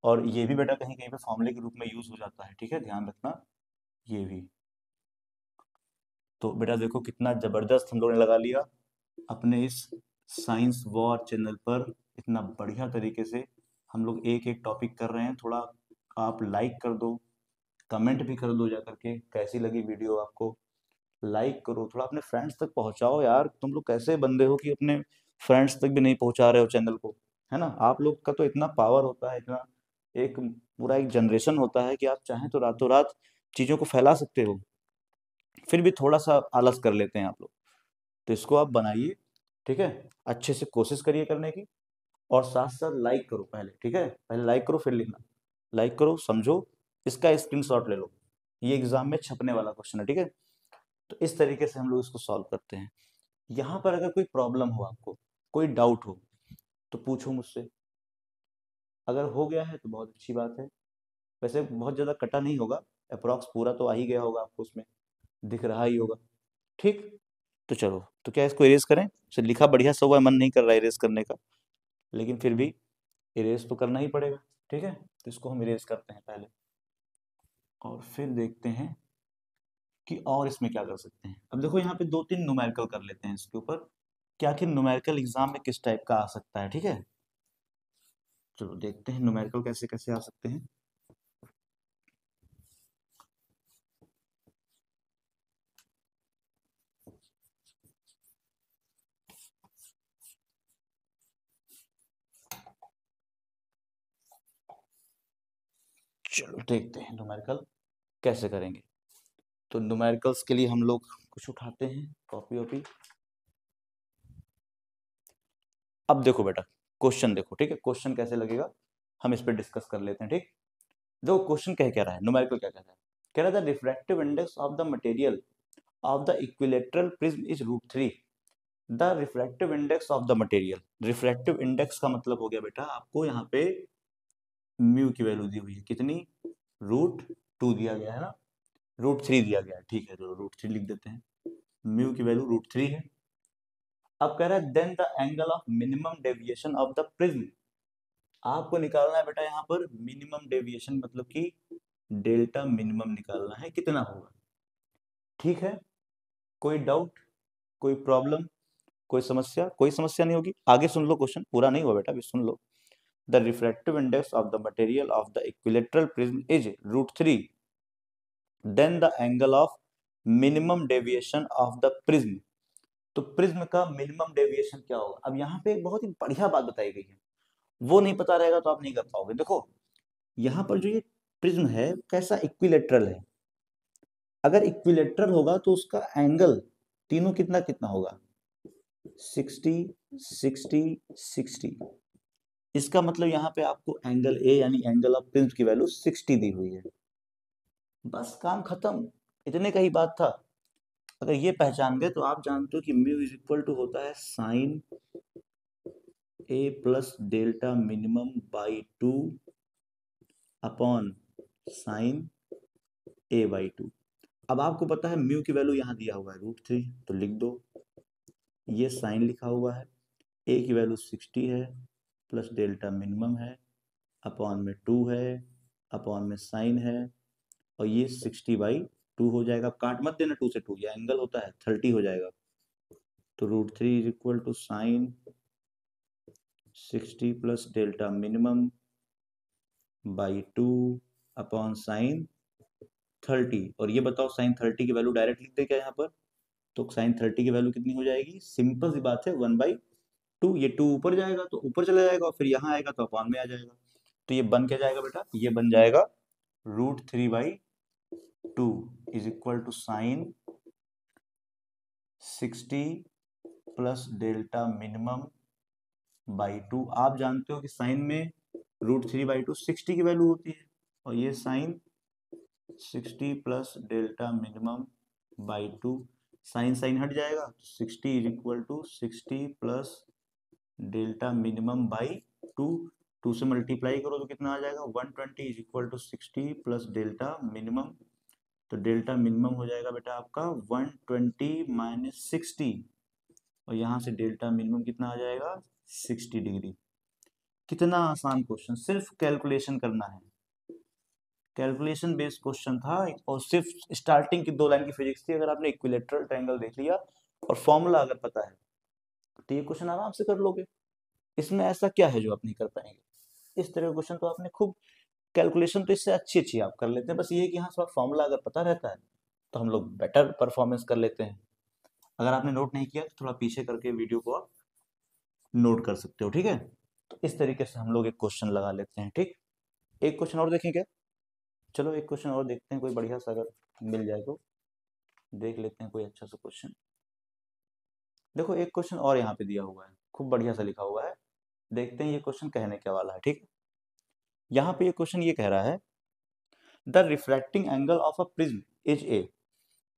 और ये भी बेटा कहीं कहीं पे फॉर्मूले के रूप में यूज हो जाता है, ठीक है, ध्यान रखना ये भी। तो बेटा देखो कितना जबरदस्त हम लोगों ने लगा लिया अपने इस साइंस वॉर चैनल पर, इतना बढ़िया तरीके से हम लोग एक एक टॉपिक कर रहे हैं। थोड़ा आप लाइक कर दो, कमेंट भी कर दो जा करके, कैसी लगी वीडियो आपको, लाइक करो, थोड़ा अपने फ्रेंड्स तक पहुंचाओ यार। तुम लोग कैसे बंदे हो कि अपने फ्रेंड्स तक भी नहीं पहुंचा रहे हो चैनल को, है ना? आप लोग का तो इतना पावर होता है, इतना एक पूरा एक जनरेशन होता है कि आप चाहें तो रातों रात चीजों को फैला सकते हो। फिर भी थोड़ा सा आलस कर लेते हैं आप लोग, तो इसको आप बनाइए, ठीक है, अच्छे से कोशिश करिए करने की। और साथ साथ लाइक करो पहले, ठीक है, पहले लाइक करो फिर लिखना, लाइक करो, समझो, इसका स्क्रीनशॉट ले लो, ये एग्जाम में छपने वाला क्वेश्चन है, ठीक है। तो इस तरीके से हम लोग इसको सॉल्व करते हैं। यहाँ पर अगर कोई प्रॉब्लम हो, आपको कोई डाउट हो, तो पूछो मुझसे। अगर हो गया है तो बहुत अच्छी बात है, वैसे बहुत ज़्यादा कटा नहीं होगा, अप्रॉक्स पूरा तो आ ही गया होगा आपको, उसमें दिख रहा ही होगा, ठीक। तो चलो, तो क्या इसको इरेज करें? से लिखा बढ़िया सा हुआ है, मन नहीं कर रहा है इरेज करने का, लेकिन फिर भी इरेज तो करना ही पड़ेगा, ठीक है। तो इसको हम इरेज करते हैं पहले, और फिर देखते हैं कि और इसमें क्या कर सकते हैं। अब देखो यहाँ पे 2-3 न्यूमेरिकल कर लेते हैं इसके ऊपर, कि आखिर न्यूमेरिकल एग्जाम में किस टाइप का आ सकता है, ठीक है। चलो देखते हैं न्यूमेरिकल कैसे कैसे आ सकते हैं। चलो देखते हैं न्यूमेरिकल कैसे करेंगे। तो न्यूमेरिकल्स के लिए हम लोग कुछ उठाते हैं, कॉपी वॉपी। अब देखो बेटा, क्वेश्चन देखो, ठीक है, क्वेश्चन कैसे लगेगा हम इस पर डिस्कस कर लेते हैं, ठीक। देखो क्वेश्चन कह क्या रहा है, न्यूमेरिकल क्या कहता है, कह रहा था refractive index of the material of is इक्विलेटरल प्रिज्म इज √3। The refractive index of the material, refractive index का मतलब हो गया बेटा आपको यहाँ पे म्यू की वैल्यू दी हुई है, कितनी, √2 दिया गया है ना, √3 दिया गया है, ठीक है, चलो √3 लिख देते हैं, म्यू की वैल्यू √3 है। अब कह रहा है then the angle of minimum deviation of the prism, आपको निकालना है बेटा यहाँ पर मिनिमम डेविएशन, मतलब कि डेल्टा मिनिमम निकालना है, कितना होगा, ठीक है। कोई डाउट, कोई प्रॉब्लम, कोई समस्या नहीं होगी, आगे सुन लो, क्वेश्चन पूरा नहीं हुआ बेटा, अभी सुन लो। The refractive index of the material of is इक्विलेटरल प्रिज्म इज √3, then the angle of minimum deviation of the prism, तो प्रिज्म का मिनिमम डेविएशन क्या होगा। अब यहाँ पे एक बहुत ही बढ़िया बात बताई गई है, वो नहीं पता रहेगा तो आप नहीं कर पाओगे। देखो यहाँ पर जो ये प्रिज्म है कैसा, इक्विलेटरल है, अगर इक्विलेटरल होगा तो उसका एंगल तीनों कितना कितना होगा, 60 60 60। इसका मतलब यहाँ पे आपको एंगल ए यानी एंगल ऑफ प्रिज्म की वैल्यू 60 दी हुई है, बस काम खत्म, इतने का ही बात था। अगर ये पहचान गए तो आप जानते हो कि म्यू इज इक्वल टू होता है sine A plus delta minimum by 2 upon sine A by 2। अब आपको पता है म्यू की वैल्यू यहाँ दिया हुआ है √3, तो लिख दो, ये साइन लिखा हुआ है, ए की वैल्यू 60 है प्लस डेल्टा मिनिमम है, अपॉन में 2 है, अपॉन में साइन है, और ये 60/2 हो जाएगा, काट मत देना 2 से 2, ये एंगल होता है 30 हो जाएगा, तो √3 is equal to sine 60 plus delta minimum by 2 upon sine 30। और ये बताओ साइन 30 की वैल्यू डायरेक्ट लिख दे क्या यहाँ पर, तो साइन 30 की वैल्यू कितनी हो जाएगी, सिंपल सी बात है 1/2, ये 2 ऊपर जाएगा तो ऊपर चला जाएगा और फिर यहाँ आएगा तो अपॉन में आ जाएगा, तो ये बन क्या जाएगा बेटा, ये बन जाएगा √3/2 is equal to sine 60 plus delta minimum by 2। आप जानते हो कि साइन में √3/2 60 की वैल्यू होती है, और ये sine 60 plus delta minimum by 2, sine sine हट जाएगा, 60 is equal to 60 plus delta minimum by 2, 2 से मल्टीप्लाई करो तो कितना आ जाएगा, 120 is equal to 60 plus delta minimum, तो डेल्टा मिनिमम हो जाएगा बेटा आपका 120 माइनस 60, और यहाँ से डेल्टा मिनिमम कितना आ जाएगा 60 डिग्री। कितना आसान क्वेश्चन, सिर्फ कैलकुलेशन करना है, कैलकुलेशन बेस्ड क्वेश्चन था, और सिर्फ स्टार्टिंग की 2 लाइन की फिजिक्स थी। अगर आपने इक्विलेटरल ट्रायंगल देख लिया और फॉर्मूला अगर पता है तो ये क्वेश्चन आराम से कर लोगे, इसमें ऐसा क्या है जो आप नहीं कर पाएंगे, इस तरह का क्वेश्चन तो आपने खूब, कैलकुलेशन तो इससे अच्छी अच्छी आप कर लेते हैं, बस ये है कि हाँ थोड़ा फॉर्मूला अगर पता रहता है तो हम लोग बेटर परफॉर्मेंस कर लेते हैं। अगर आपने नोट नहीं किया तो थोड़ा पीछे करके वीडियो को आप नोट कर सकते हो, ठीक है। तो इस तरीके से हम लोग एक क्वेश्चन लगा लेते हैं, ठीक। एक क्वेश्चन और देखें क्या, चलो एक क्वेश्चन और देखते हैं, कोई बढ़िया सा अगर मिल जाए तो देख लेते हैं कोई अच्छा सा क्वेश्चन। देखो एक क्वेश्चन और यहाँ पे दिया हुआ है, खूब बढ़िया सा लिखा हुआ है, देखते हैं ये क्वेश्चन कहने क्या वाला है, ठीक। यहाँ पे ये क्वेश्चन ये कह रहा है the refracting angle of a prism is a.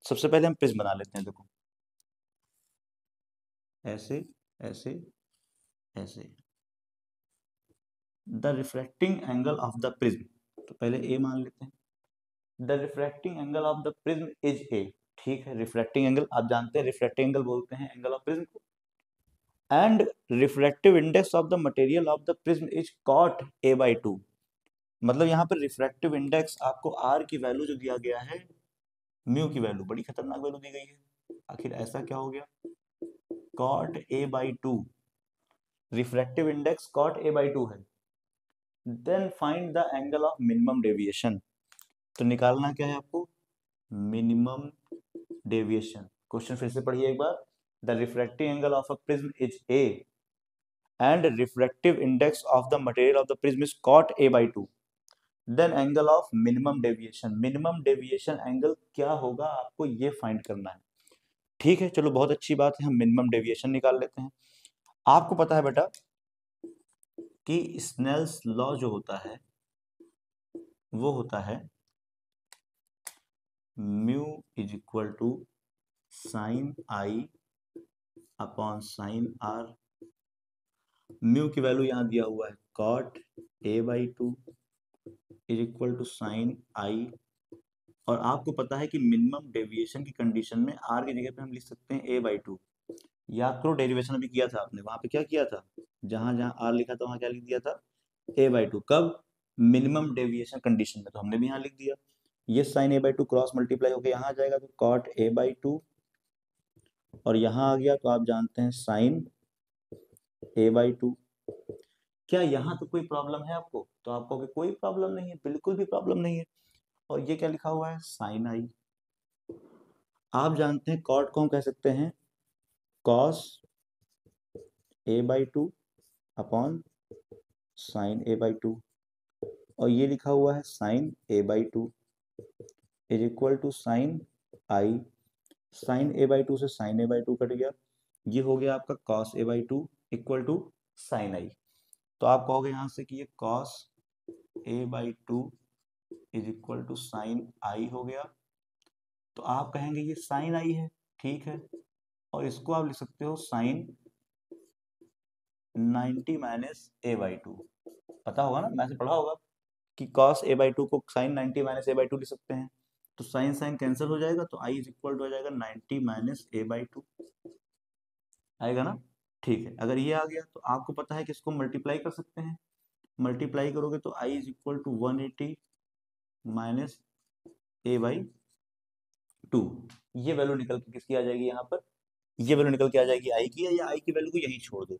सबसे पहले हम प्रिज्म बना लेते हैं, देखो ऐसे ऐसे ऐसे, the refracting angle of the prism, तो पहले ए मान लेते हैं, the refracting angle of the prism is a, ठीक है। रिफ्रैक्टिंग एंगल आप जानते हैं, रिफ्रैक्टिंग एंगल बोलते हैं एंगल ऑफ प्रिज्म को, and refractive index of the material of the prism is cot a/2। मतलब यहाँ पर रिफ्रैक्टिव इंडेक्स आपको आर की वैल्यू जो दिया गया है, म्यू की वैल्यू, बड़ी खतरनाक वैल्यू दी गई है, आखिर ऐसा क्या हो गया, cot a/2, refractive index cot a/2 है, then find the angle of minimum deviation, तो निकालना क्या है आपको, मिनिमम डेविएशन। क्वेश्चन फिर से पढ़िए एक बार, the refractive angle of a prism is a and refractive index of the material of the prism is cot a/2, then angle of minimum deviation angle क्या होगा आपको ये फाइंड करना है, ठीक है। चलो बहुत अच्छी बात है, हम मिनिमम डेविएशन निकाल लेते हैं। आपको पता है बेटा कि स्नेल्स लॉ जो होता है वो होता है mu is equal to sine I upon sine R. Mu की वैल्यू यहाँ दिया हुआ है cot a/2 is equal to sine I. और आपको पता है कि मिनिमम डेविएशन की कंडीशन में आर की जगह पे हम लिख सकते हैं a/2। याद करो डेरिवेशन अभी किया था आपने, वहां पे क्या किया था, जहां जहां आर लिखा था वहां क्या लिख दिया था, a/2। कब, मिनिमम डेविएशन कंडीशन में, तो हमने भी यहाँ लिख दिया। ये साइन a/2 क्रॉस मल्टीप्लाई होकर यहाँ आ जाएगा तो कॉट a/2, और यहाँ आ गया तो आप जानते हैं साइन a/2। क्या यहाँ तो कोई प्रॉब्लम है आपको, तो आप कहोगे कोई प्रॉब्लम नहीं है, बिल्कुल भी प्रॉब्लम नहीं है। और ये क्या लिखा हुआ है, साइन आई। आप जानते हैं कॉट को हम कह सकते हैं cos a/2 upon sine a/2, और ये लिखा हुआ है sine a/2 is equal to sine I. Sine a/2 से साइन a/2 कट गया, ये हो गया आपका cos a/2 equal to sine I. तो आप कहोगे यहां से कि ये cos a/2 is equal to sine I हो गया। तो आप कहेंगे ये साइन आई है, ठीक है, और इसको आप लिख सकते हो साइन 90 माइनस a/2। पता होगा ना, मैंने पढ़ा होगा कि cos a/2 को sin 90 माइनस a/2 लिख सकते हैं। तो साइन साइन कैंसिल हो जाएगा, तो i इज इक्वल टू हो जाएगा 90 माइनस a/2 आएगा ना। ठीक है, अगर ये आ गया तो आपको पता है कि इसको मल्टीप्लाई कर सकते हैं। मल्टीप्लाई करोगे तो i is equal to 180 minus a/2। ये वैल्यू निकल के किसकी आ जाएगी यहाँ पर, ये वैल्यू निकल के आ जाएगी आई की, या आई की वैल्यू को यहीं छोड़ दो,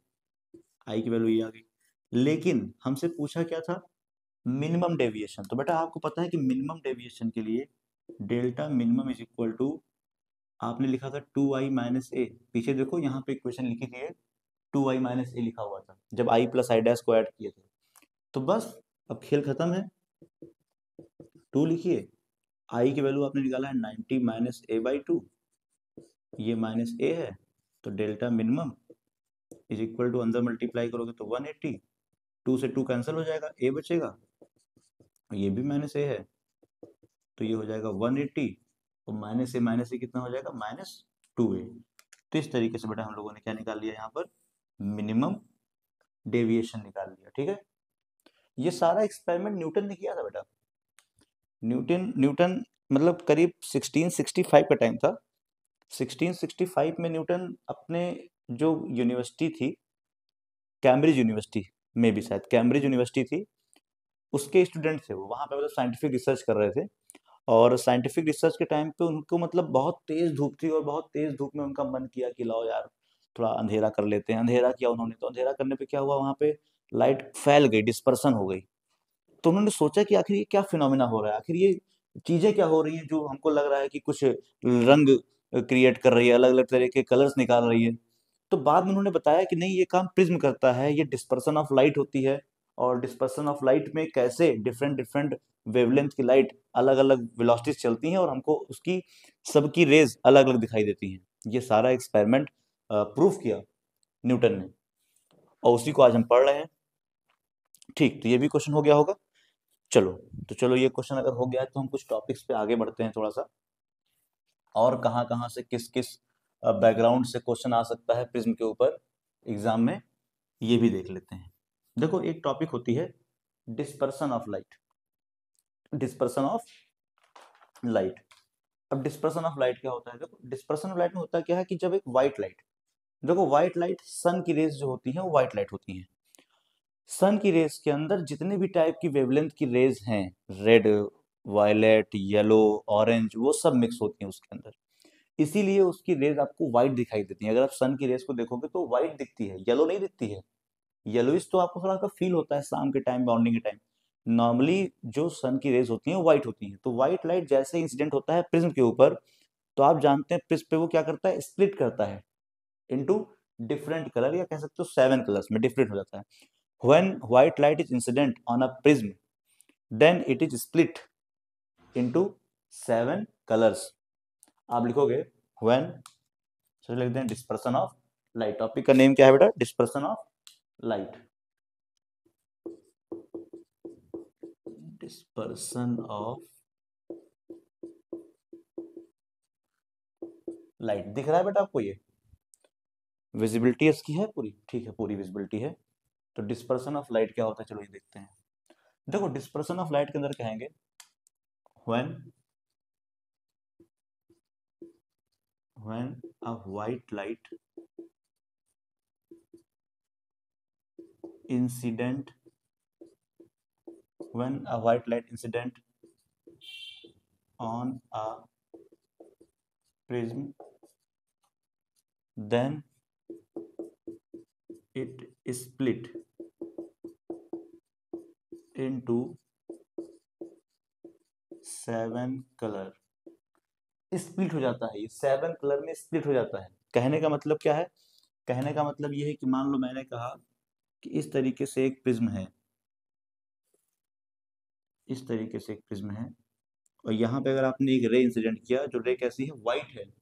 आई की वैल्यू ये आ गई। लेकिन हमसे पूछा क्या था, मिनिमम डेविएशन। तो बेटा आपको पता है कि मिनिमम डेविएशन के लिए delta minimum is equal to, आपने लिखा था 2i माइनस ए। पीछे देखो यहाँ पे इक्वेशन लिखी थी 2i माइनस ए लिखा हुआ था जब i प्लस आई डैश को ऐड किए थे। तो बस अब खेल खत्म है, 2 लिखिए, i की वैल्यू आपने निकाला है 90 माइनस a/2, ये माइनस ए है, तो delta minimum is equal to, अंदर मल्टीप्लाई करोगे तो 180, 2 से 2 कैंसिल हो जाएगा, a बचेगा, ये भी माइनस ए है, तो ये हो जाएगा 180, और माइनस से कितना हो जाएगा, -2a। तो इस तरीके से बेटा हम लोगों ने क्या निकाल लिया यहाँ पर, मिनिमम डेविएशन निकाल लिया। ठीक है, ये सारा एक्सपेरिमेंट न्यूटन ने किया था बेटा। न्यूटन न्यूटन मतलब करीब 1665 का टाइम था। 1665 में न्यूटन अपने जो यूनिवर्सिटी थी, कैम्ब्रिज यूनिवर्सिटी में भी, शायद कैम्ब्रिज यूनिवर्सिटी थी, उसके स्टूडेंट थे वो, वहाँ पे मतलब साइंटिफिक रिसर्च कर रहे थे। और साइंटिफिक रिसर्च के टाइम पे उनको मतलब बहुत तेज धूप थी, और बहुत तेज धूप में उनका मन किया कि लाओ यार थोड़ा अंधेरा कर लेते हैं। अंधेरा किया उन्होंने, तो अंधेरा करने पे क्या हुआ, वहां पे लाइट फैल गई, डिस्पर्सन हो गई। तो उन्होंने सोचा कि आखिर ये क्या फिनोमिना हो रहा है, आखिर ये चीजें क्या हो रही हैं जो हमको लग रहा है कि कुछ रंग क्रिएट कर रही है, अलग अलग तरह के कलर्स निकाल रही है। तो बाद में उन्होंने बताया कि नहीं, ये काम प्रिज्म करता है, ये डिस्पर्सन ऑफ लाइट होती है। और डिस्पर्सन ऑफ लाइट में कैसे डिफरेंट डिफरेंट वेवलेंथ की लाइट अलग अलग वेलोसिटीज चलती हैं, और हमको उसकी सबकी रेज अलग अलग दिखाई देती हैं। ये सारा एक्सपेरिमेंट प्रूफ किया न्यूटन ने, और उसी को आज हम पढ़ रहे हैं। ठीक, तो ये भी क्वेश्चन हो गया होगा। चलो, तो चलो ये क्वेश्चन अगर हो गया है तो हम कुछ टॉपिक्स पे आगे बढ़ते हैं थोड़ा सा, और कहाँ कहाँ से किस किस बैकग्राउंड से क्वेश्चन आ सकता है प्रिज्म के ऊपर एग्जाम में, ये भी देख लेते हैं। देखो, एक टॉपिक होती है dispersion of light. Dispersion of light, अब डिस्पर्सन ऑफ लाइट क्या होता है, देखो डिस्पर्सन ऑफ लाइट में होता क्या है कि जब एक व्हाइट लाइट, देखो व्हाइट लाइट, सन की रेज जो होती है वो व्हाइट लाइट होती हैं। सन की रेज के अंदर जितने भी टाइप की वेवलेंथ की रेज हैं, रेड, वायलेट, येलो, ऑरेंज, वो सब मिक्स होती हैं उसके अंदर। इसीलिए उसकी रेज आपको व्हाइट दिखाई देती है। अगर आप सन की रेज को देखोगे तो व्हाइट दिखती है, येलो नहीं दिखती है। येलोइश तो आपको थोड़ा सा फील होता है शाम के टाइम, मॉर्निंग के टाइम। नॉर्मली जो सन की रेज होती हैं वो व्हाइट होती हैं। तो व्हाइट लाइट जैसे इंसिडेंट होता है प्रिज्म के ऊपर, तो आप जानते हैं प्रिज्म पे वो क्या करता है, स्प्लिट करता है इनटू डिफरेंट कलर, या कह सकते हो 7 कलर्स में डिफरेंट हो जाता है। When white light is incident on a prism, then it is split into 7 colours. आप लिखोगे व्हेन, चलो लिखते हैं डिस्पर्सन ऑफ लाइट। टॉपिक का नेम क्या है बेटा, dispersion of light. Dispersion of light दिख रहा है बेटा आपको? ये विजिबिलिटी इसकी है पूरी? ठीक है, पूरी विजिबिलिटी है। तो डिस्पर्सन ऑफ लाइट क्या होता है, चलो ये देखते हैं। देखो डिस्पर्सन ऑफ लाइट के अंदर कहेंगे when a white light incident when a white light incident on a prism, then it is split into 7 colour. Split हो जाता है, ये 7 कलर में स्प्लिट हो जाता है। कहने का मतलब क्या है? कहने का मतलब ये है कि मान लो मैंने कहा कि इस तरीके से एक प्रिज्म है, इस तरीके से एक प्रिज्म है, और यहाँ पे अगर आपने एक रे इंसिडेंट किया, जो रे कैसी है, व्हाइट है,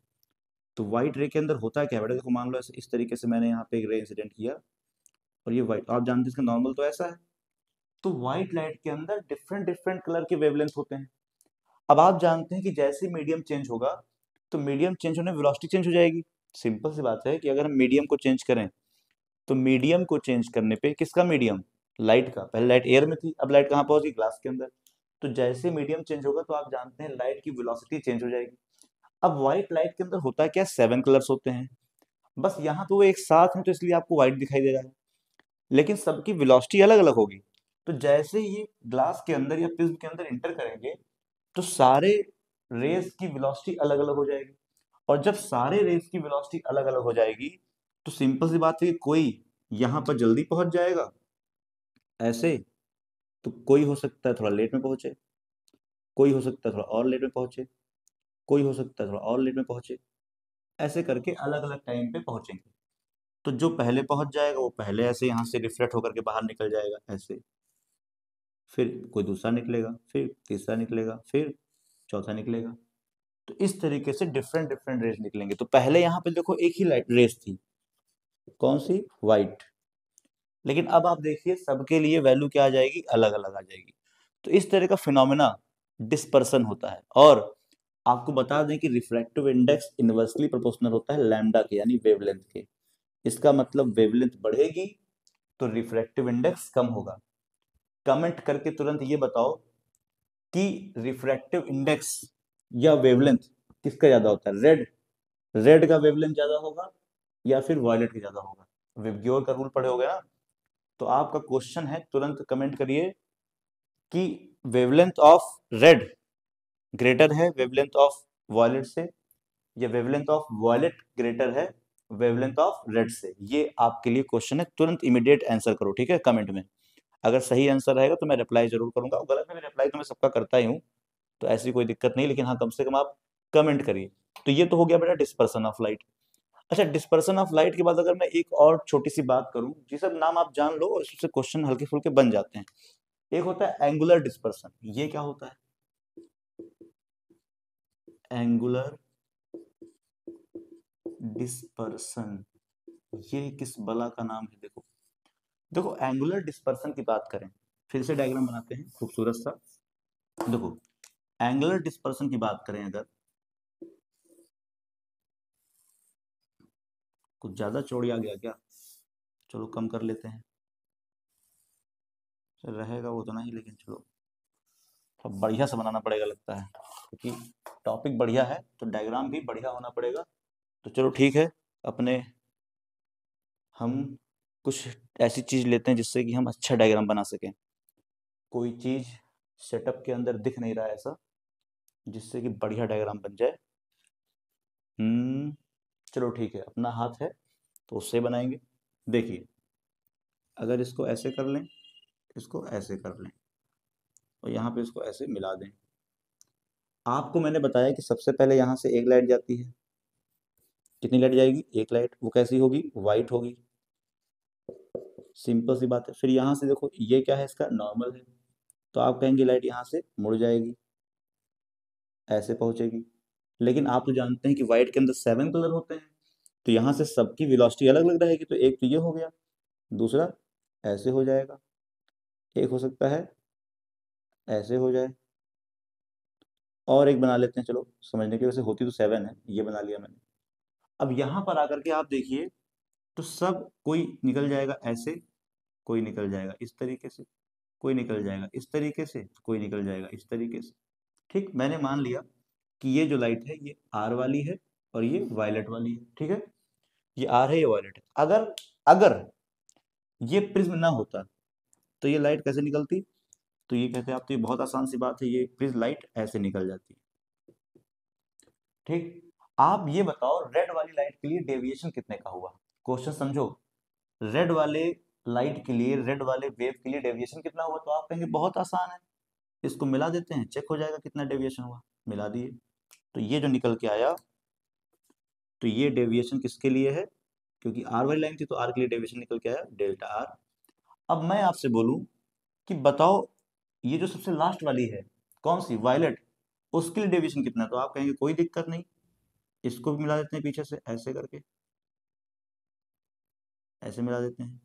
तो व्हाइट रे के अंदर होता क्या है बेटा? देखो मान लो इस तरीके से मैंने यहाँ पे एक रे इंसिडेंट किया, और ये व्हाइट, आप जानते हैं इसका नॉर्मल तो ऐसा है। तो व्हाइट लाइट के अंदर डिफरेंट डिफरेंट कलर के वेवलेंथ होते हैं। अब आप जानते हैं कि जैसे मीडियम चेंज होगा, तो मीडियम चेंज होने वेलोसिटी चेंज हो जाएगी। सिंपल सी बात है कि अगर हम मीडियम को चेंज करें, तो मीडियम को चेंज करने पे, किसका मीडियम? लाइट का। पहले लाइट एयर में थी, अब लाइट कहाँ पहुंच गई? ग्लास के अंदर। तो जैसे मीडियम चेंज होगा, तो आप जानते हैं लाइट की वेलोसिटी चेंज हो जाएगी। अब व्हाइट लाइट के अंदर होता क्या? 7 कलर्स होते हैं। बस यहाँ तो वो एक साथ हैं, तो इसलिए आपको व्हाइट दिखाई दे रहा है, लेकिन सबकी वेलोसिटी अलग अलग होगी। तो जैसे ही ग्लास के अंदर या प्रिज्म के अंदर इंटर करेंगे, तो सारे रेस की वेलोसिटी अलग अलग हो जाएगी। और जब सारे रेस की वेलोसिटी अलग अलग हो जाएगी, तो सिंपल सी बात है कि कोई यहां पर जल्दी पहुंच जाएगा ऐसे, तो कोई हो सकता है थोड़ा लेट में पहुंचे, कोई हो सकता है थोड़ा और लेट में पहुंचे, कोई हो सकता है थोड़ा और लेट में पहुंचे। ऐसे करके अलग अलग टाइम पे पहुंचेंगे। तो जो पहले पहुंच जाएगा, वो पहले ऐसे यहाँ से रिफ्लेक्ट होकर के बाहर निकल जाएगा ऐसे, फिर कोई दूसरा निकलेगा, फिर तीसरा निकलेगा, फिर चौथा निकलेगा। तो इस तरीके से डिफरेंट डिफरेंट रेस निकलेंगे। तो पहले यहाँ पे देखो एक ही लाइट रेस थी, कौन सी? व्हाइट। लेकिन अब आप देखिए सबके लिए वैल्यू क्या आ जाएगी? अलग अलग आ जाएगी। तो इस तरह का फिनोमेना डिस्पर्सन होता है। और आपको बता दें कि रिफ्रैक्टिव इंडेक्स इनवर्सली प्रोपोर्शनल होता है लैम्डा के, यानी वेवलेंथ के। इसका मतलब वेवलेंथ बढ़ेगी तो रिफ्रैक्टिव इंडेक्स कम होगा। कमेंट करके तुरंत ये बताओ कि रिफ्रैक्टिव इंडेक्स या वेवलेंथ किसका ज्यादा होता है? रेड का वेवलेंथ ज्यादा होगा या फिर वॉयलेट का ज्यादा होगा? विबग्योर का रूल पढ़े होगे ना? तो आपका क्वेश्चन है, तुरंत कमेंट करिए कि वेवलेंथ ऑफ रेड ग्रेटर है वेवलेंथ ऑफ वॉयलेट से, या वेवलेंथ ऑफ वॉयलेट ग्रेटर है वेवलेंथ ऑफ रेड से। ये आपके लिए क्वेश्चन है, तुरंत इमीडिएट आंसर करो, ठीक है, कमेंट में। अगर सही आंसर रहेगा तो मैं रिप्लाई जरूर करूंगा, और गलत में भी रिप्लाई तो मैं सबका करता ही हूँ, तो ऐसी कोई दिक्कत नहीं, लेकिन हाँ कम से कम आप कमेंट करिए। तो ये तो हो गया बेटा डिस्पर्सन ऑफ लाइट। अच्छा, डिस्पर्सन ऑफ लाइट के बाद अगर मैं एक और छोटी सी बात करूं, जी सब नाम आप जान लो और इससे क्वेश्चन हल्के फुल्के बन जाते हैं। एक होता है एंगुलर डिस्पर्सन। ये क्या होता है? एंगुलर डिस्पर्सन, ये किस बला का नाम है? देखो देखो एंगुलर डिस्पर्सन की बात करें, फिर से डायग्राम बनाते हैं खूबसूरत सा। देखो एंगुलर डिस्पर्सन की बात करें अगर, कुछ ज्यादा चौड़ी आ गया क्या? चलो कम कर लेते हैं, रहेगा वो तो नहीं, लेकिन चलो थोड़ा बढ़िया से बनाना पड़ेगा लगता है, क्योंकि टॉपिक बढ़िया है तो डायग्राम भी बढ़िया होना पड़ेगा। तो चलो ठीक है, अपने हम कुछ ऐसी चीज लेते हैं जिससे कि हम अच्छा डायग्राम बना सकें। कोई चीज सेटअप के अंदर दिख नहीं रहा है ऐसा, जिससे कि बढ़िया डायग्राम बन जाए। चलो ठीक है, अपना हाथ है तो उससे बनाएंगे। देखिए, अगर इसको ऐसे कर लें, इसको ऐसे कर लें, और यहाँ पे इसको ऐसे मिला दें। आपको मैंने बताया कि सबसे पहले यहाँ से एक लाइट जाती है। कितनी लाइट जाएगी? एक लाइट। वो कैसी होगी? वाइट होगी। सिंपल सी बात है। फिर यहाँ से देखो, ये क्या है? इसका नॉर्मल है, तो आप कहेंगे लाइट यहाँ से मुड़ जाएगी, ऐसे पहुंचेगी। लेकिन आप तो जानते हैं कि व्हाइट के अंदर 7 कलर होते हैं, तो यहाँ से सबकी वेलोसिटी अलग अलग रहेगी। तो एक तो ये हो गया, दूसरा ऐसे हो जाएगा, एक हो सकता है ऐसे हो जाए, और एक बना लेते हैं, चलो समझने की वजह से, होती तो 7 है, ये बना लिया मैंने। अब यहां पर आकर के आप देखिए तो सब कोई निकल जाएगा ऐसे, कोई निकल जाएगा इस तरीके से, कोई निकल जाएगा इस तरीके से, कोई निकल जाएगा इस तरीके से। ठीक, मैंने मान लिया कि ये जो लाइट है ये आर वाली है और ये वायलेट वाली है। ठीक है, ये आर है, ये वायलेट है। अगर अगर ये प्रिज्म ना होता तो ये लाइट कैसे निकलती? तो ये कहते हैं आप, तो ये बहुत आसान सी बात है, ये प्रिज्म लाइट ऐसे निकल जाती है। ठीक, आप ये बताओ रेड वाली लाइट के लिए डेविएशन कितने का हुआ? क्वेश्चन समझो, रेड वाले लाइट के लिए, रेड वाले वेव के लिए डेविएशन कितना हुआ? तो आप कहेंगे बहुत आसान है, इसको मिला देते हैं, चेक हो जाएगा कितना डेविएशन हुआ। मिला दिए, तो ये जो निकल के आया, तो ये डेविएशन किसके लिए है? क्योंकि आर वाली लाइन थी तो आर के लिए डेविएशन निकल के आया डेल्टा आर। अब मैं आपसे बोलूं कि बताओ ये जो सबसे लास्ट वाली है कौन सी, वायलेट, उसके लिए डेविएशन कितना है? तो आप कहेंगे कोई दिक्कत नहीं, इसको भी मिला देते हैं पीछे से ऐसे करके, ऐसे मिला देते हैं,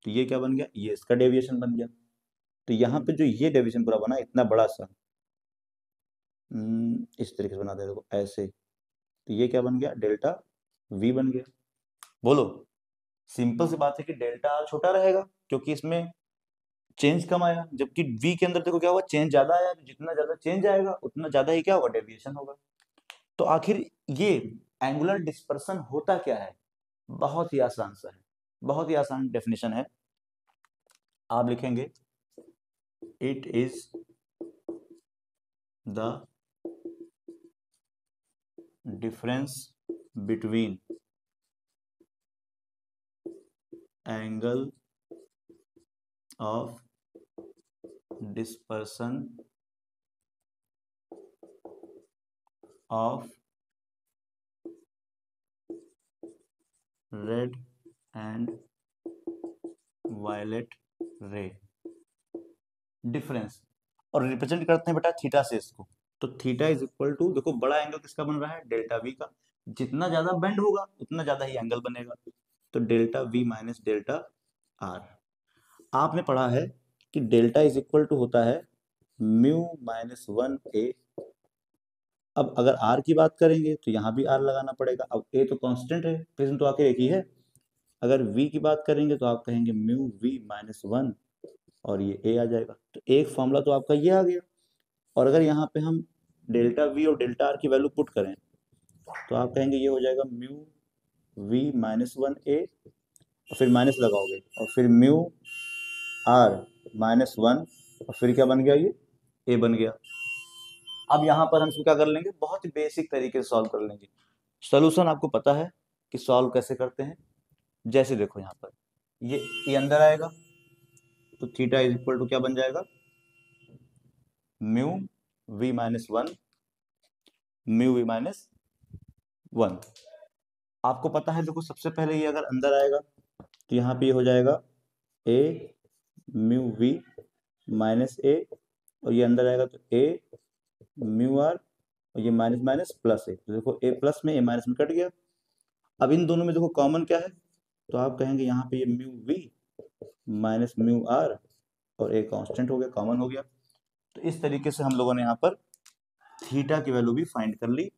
तो ये क्या बन गया? ये इसका डेविएशन बन गया। तो यहाँ पे जो ये डेविएशन पूरा बना इतना बड़ा सा, इस तरीके से बना दे, देखो ऐसे, तो ये क्या बन गया? डेल्टा वी बन गया। बोलो, सिंपल सी बात है कि डेल्टा आर छोटा रहेगा क्योंकि इसमें चेंज कम आया, जबकि वी के अंदर देखो क्या हुआ, चेंज ज्यादा आया। तो जितना ज्यादा चेंज आएगा उतना ज्यादा ही क्या होगा, डेविएशन होगा। तो आखिर ये एंगुलर डिस्पर्सन होता क्या है? बहुत ही आसान सा है, बहुत ही आसान डेफिनेशन है। आप लिखेंगे it is the difference between angle of dispersion of red and violet ray. Difference, और रिप्रेजेंट करते हैं बेटा थीटा से इसको। तो थीटा इज इक्वल टू, देखो बड़ा एंगल किसका बन रहा है? डेल्टा वी का। जितना ज्यादा बेंड होगा उतना ज्यादा ही एंगल बनेगा, तो delta V minus delta are. आपने पढ़ा है कि डेल्टा इज इक्वल टू होता है म्यू माइनस 1 ए। अब अगर आर की बात करेंगे तो यहाँ भी आर लगाना पड़ेगा। अब ए तो कांस्टेंट है, प्रिज्म तो आखिर एक ही है। अगर वी की बात करेंगे तो आप कहेंगे म्यू वी माइनस 1 और ये ए आ जाएगा। तो एक फॉर्मूला तो आपका ये आ गया। और अगर यहाँ पे हम डेल्टा वी और डेल्टा आर की वैल्यू पुट करें तो आप कहेंगे ये हो जाएगा म्यू वी माइनस 1 ए, और फिर माइनस लगाओगे, और फिर म्यू आर माइनस 1, और फिर क्या बन गया? ये ए बन गया। अब यहाँ पर हम इसको क्या कर लेंगे, बहुत ही बेसिक तरीके से सॉल्व कर लेंगे। सोल्यूशन आपको पता है कि सॉल्व कैसे करते हैं। जैसे देखो यहाँ पर ये अंदर आएगा, तो थीटा इज इक्वल टू क्या बन जाएगा? Mu V minus 1, mu V minus 1। आपको पता है, देखो सबसे पहले ये अगर अंदर आएगा तो यहाँ पे ये हो जाएगा ए म्यू वी माइनस ए, और ये अंदर आएगा तो ए म्यू आर, और ये माइनस माइनस प्लस ए। तो देखो ए प्लस में ए माइनस में कट गया। अब इन दोनों में देखो कॉमन क्या है, तो आप कहेंगे यहाँ पे ये mu V minus mu R, और ए कांस्टेंट हो गया, कॉमन हो गया। तो इस तरीके से हम लोगों ने यहाँ पर थीटा की वैल्यू भी फाइंड कर ली।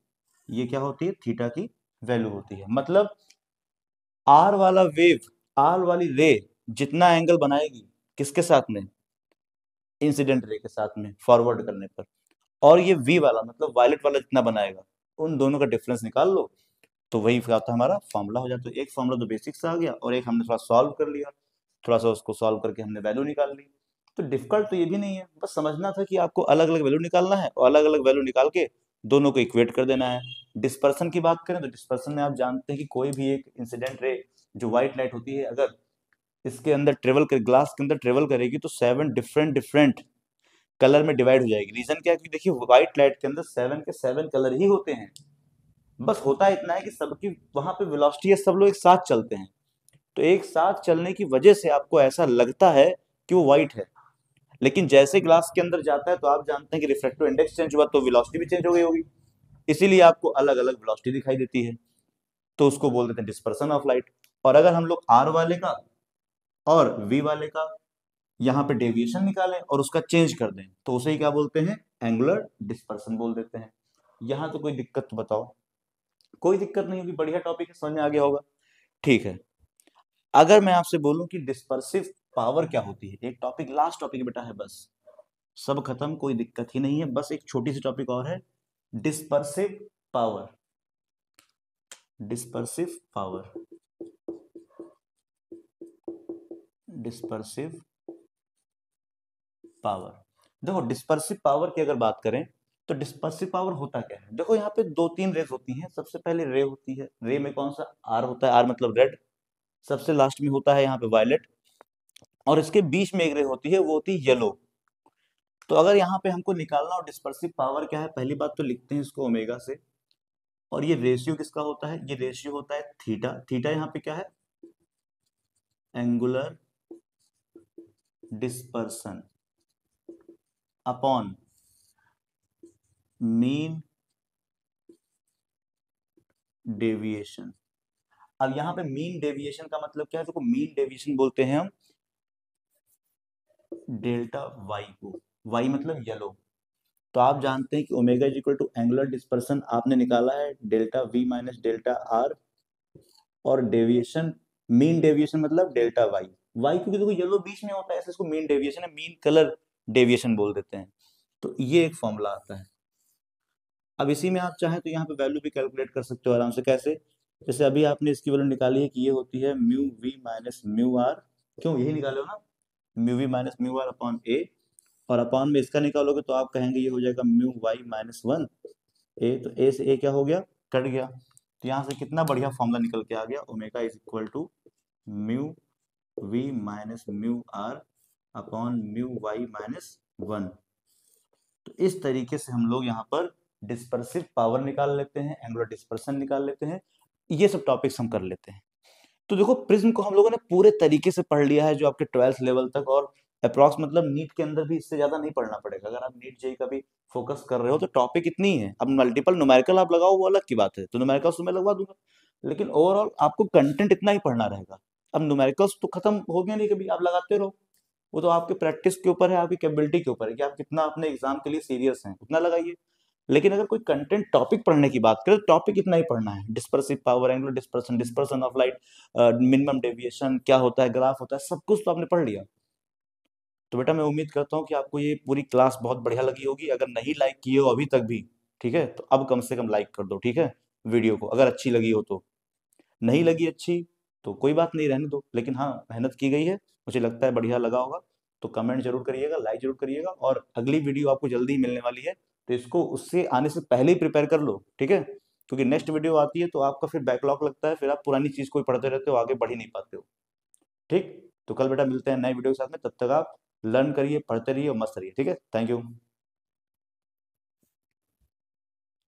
ये क्या होती है? थीटा की वैल्यू होती है। मतलब आर वाला वेव, आर वाली रे जितना एंगल बनाएगी किसके साथ में? इंसिडेंट रे के साथ में फॉरवर्ड करने पर। और ये वी वाला मतलब वायलेट वाला जितना बनाएगा, उन दोनों का डिफरेंस निकाल लो, तो वही क्या होता है, हमारा फॉर्मूला हो जाता है। एक फॉर्मूला तो बेसिक से आ गया, और एक हमने थोड़ा सॉल्व कर लिया, थोड़ा सा उसको सॉल्व करके हमने वैल्यू निकाल ली। तो डिफिकल्ट तो ये भी नहीं है, बस समझना था कि आपको अलग अलग वैल्यू निकालना है, और अलग अलग वैल्यू निकाल के दोनों को इक्वेट कर देना है। डिस्पर्सन की बात करें तो डिस्पर्सन में आप जानते हैं कि कोई भी एक इंसिडेंट रे जो व्हाइट लाइट होती है, अगर इसके अंदर ट्रेवल कर, ग्लास के अंदर ट्रेवल करेगी, तो 7 डिफरेंट डिफरेंट कलर में डिवाइड हो जाएगी। रीजन क्या है? कि देखिए व्हाइट लाइट के अंदर 7 के 7 कलर ही होते हैं। बस होता इतना है कि सबकी वहां पे वेलोसिटी है, सब लोग एक साथ चलते हैं, तो एक साथ चलने की वजह से आपको ऐसा लगता है कि वो व्हाइट है। लेकिन जैसे ग्लास के अंदर जाता है तो आप जानते हैं कि रिफ्रैक्टिव इंडेक्स चेंज हुआ तो वेलोसिटी भी चेंज हो गई होगी, इसीलिए आपको अलग अलग वेलोसिटी दिखाई देती है। तो उसको बोल देते हैं डिस्पर्सन ऑफ लाइट। और अगर हम लोग आर वाले का और वी वाले का यहाँ पे डेविएशन निकालें और उसका चेंज कर दें, तो उसे ही क्या बोलते हैं? एंगुलर डिस्पर्सन बोल देते हैं। यहाँ तो कोई दिक्कत तो बताओ? कोई दिक्कत नहीं होगी, बढ़िया टॉपिक है, समझ में आ गया होगा। ठीक है, अगर मैं आपसे बोलूं कि डिस्पर्सिव पावर क्या होती है, एक टॉपिक लास्ट टॉपिक बेटा है बस, सब खत्म, कोई दिक्कत ही नहीं है, बस एक छोटी सी टॉपिक और है, dispersive power. Dispersive power, dispersive power. देखो डिस्पर्सिव पावर की अगर बात करें तो डिस्पर्सिव पावर होता क्या है, देखो यहाँ पे दो तीन रेज होती हैं। सबसे पहले रे होती है, रे में कौन सा, आर होता है, आर मतलब रेड। सबसे लास्ट में होता है यहाँ पे वायलेट, और इसके बीच में एक रे होती है, वो होती है येलो। तो अगर यहाँ पे हमको निकालना हो डिस्पर्सिव पावर क्या है, पहली बात तो लिखते हैं इसको ओमेगा से। और ये रेशियो किसका होता है, ये रेशियो होता है थीटा। थीटा यहाँ पे क्या है, angular dispersion upon mean deviation. अब यहाँ पे मीन डेविएशन का मतलब क्या है, देखो मीन डेविएशन बोलते हैं हम डेल्टा वाई को, वाई मतलब येलो। तो आप जानते हैं कि omega is equal to angular dispersion आपने निकाला है delta V minus delta R, और डेविएशन, मीन डेविएशन मतलब डेल्टा वाई। वाई क्योंकि देखो येलो बीच में होता है, ऐसे इसको मीन डेविएशन है, मीन कलर डेविएशन बोल देते हैं। तो ये एक फॉर्मूला आता है। अब इसी में आप चाहें तो यहाँ पे वैल्यू भी कैलकुलेट कर सकते हो आराम से। कैसे, जैसे अभी आपने इसकी वैल्यू निकाली है कि ये होती है mu V minus mu R, क्यों यही निकाले हो ना, mu V minus mu R upon A, और अपॉन में इसका निकालोगे तो आप कहेंगे ये हो जाएगा म्यू वाई माइनस वन ए। तो ए से ए क्या हो गया, कट गया। तो यहाँ से कितना बढ़िया फॉर्मूला निकल के आ गया, omega is equal to mu V minus mu R upon mu Y minus one. तो इस तरीके से हम लोग यहाँ पर डिस्पर्सिव पावर निकाल लेते हैं, एंगुलर डिस्पर्सन निकाल लेते हैं, ये सब टॉपिक्स हम कर लेते हैं। तो देखो प्रिज्म को हम लोगों ने पूरे तरीके से पढ़ लिया है, जो आपके 12th लेवल तक, और अप्रॉक्स मतलब नीट के अंदर भी इससे ज्यादा नहीं पढ़ना पड़ेगा। अगर आप नीट जेई का भी फोकस कर रहे हो तो टॉपिक इतनी ही है। अब मल्टीपल न्यूमेरिकल आप लगाओ वो अलग की बात है, तो न्यूमेरिकल्स तो मैं लगवा दूंगा, लेकिन ओवरऑल आपको कंटेंट इतना ही पढ़ना रहेगा। अब न्यूमेरिकल्स तो खत्म हो गया नहीं, कभी आप लगाते रहो, वो तो आपके प्रैक्टिस के ऊपर है, आपकी कैपेबिलिटी के ऊपर है कि आप कितना अपने एग्जाम के लिए सीरियस हैं, उतना लगाइए। लेकिन अगर कोई कंटेंट टॉपिक पढ़ने की बात करें तो टॉपिक इतना ही पढ़ना है, dispersive power, angular dispersion, dispersion of light, minimum deviation क्या होता है, ग्राफ होता है, सब कुछ तो आपने पढ़ लिया। तो बेटा मैं उम्मीद करता हूँ कि आपको ये पूरी क्लास बहुत बढ़िया लगी होगी। अगर नहीं लाइक किए हो अभी तक भी, ठीक है, तो अब कम से कम लाइक कर दो, ठीक है, वीडियो को, अगर अच्छी लगी हो तो। नहीं लगी अच्छी तो कोई बात नहीं, रहने दो, लेकिन हाँ मेहनत की गई है, मुझे लगता है बढ़िया लगा होगा। तो कमेंट जरूर करिएगा, लाइक जरूर करिएगा, और अगली वीडियो आपको जल्दी ही मिलने वाली है, तो इसको उससे आने से पहले ही प्रिपेयर कर लो, ठीक है, क्योंकि नेक्स्ट वीडियो आती है तो आपका फिर बैकलॉग लगता है, फिर आप पुरानी चीज को ही पढ़ते रहते हो, आगे बढ़ ही नहीं पाते हो। ठीक, तो कल बेटा मिलते हैं नए वीडियो के साथ में, तब तक आप लर्न करिए, पढ़ते रहिए और मस्त रहिए, ठीक है, थैंक यू।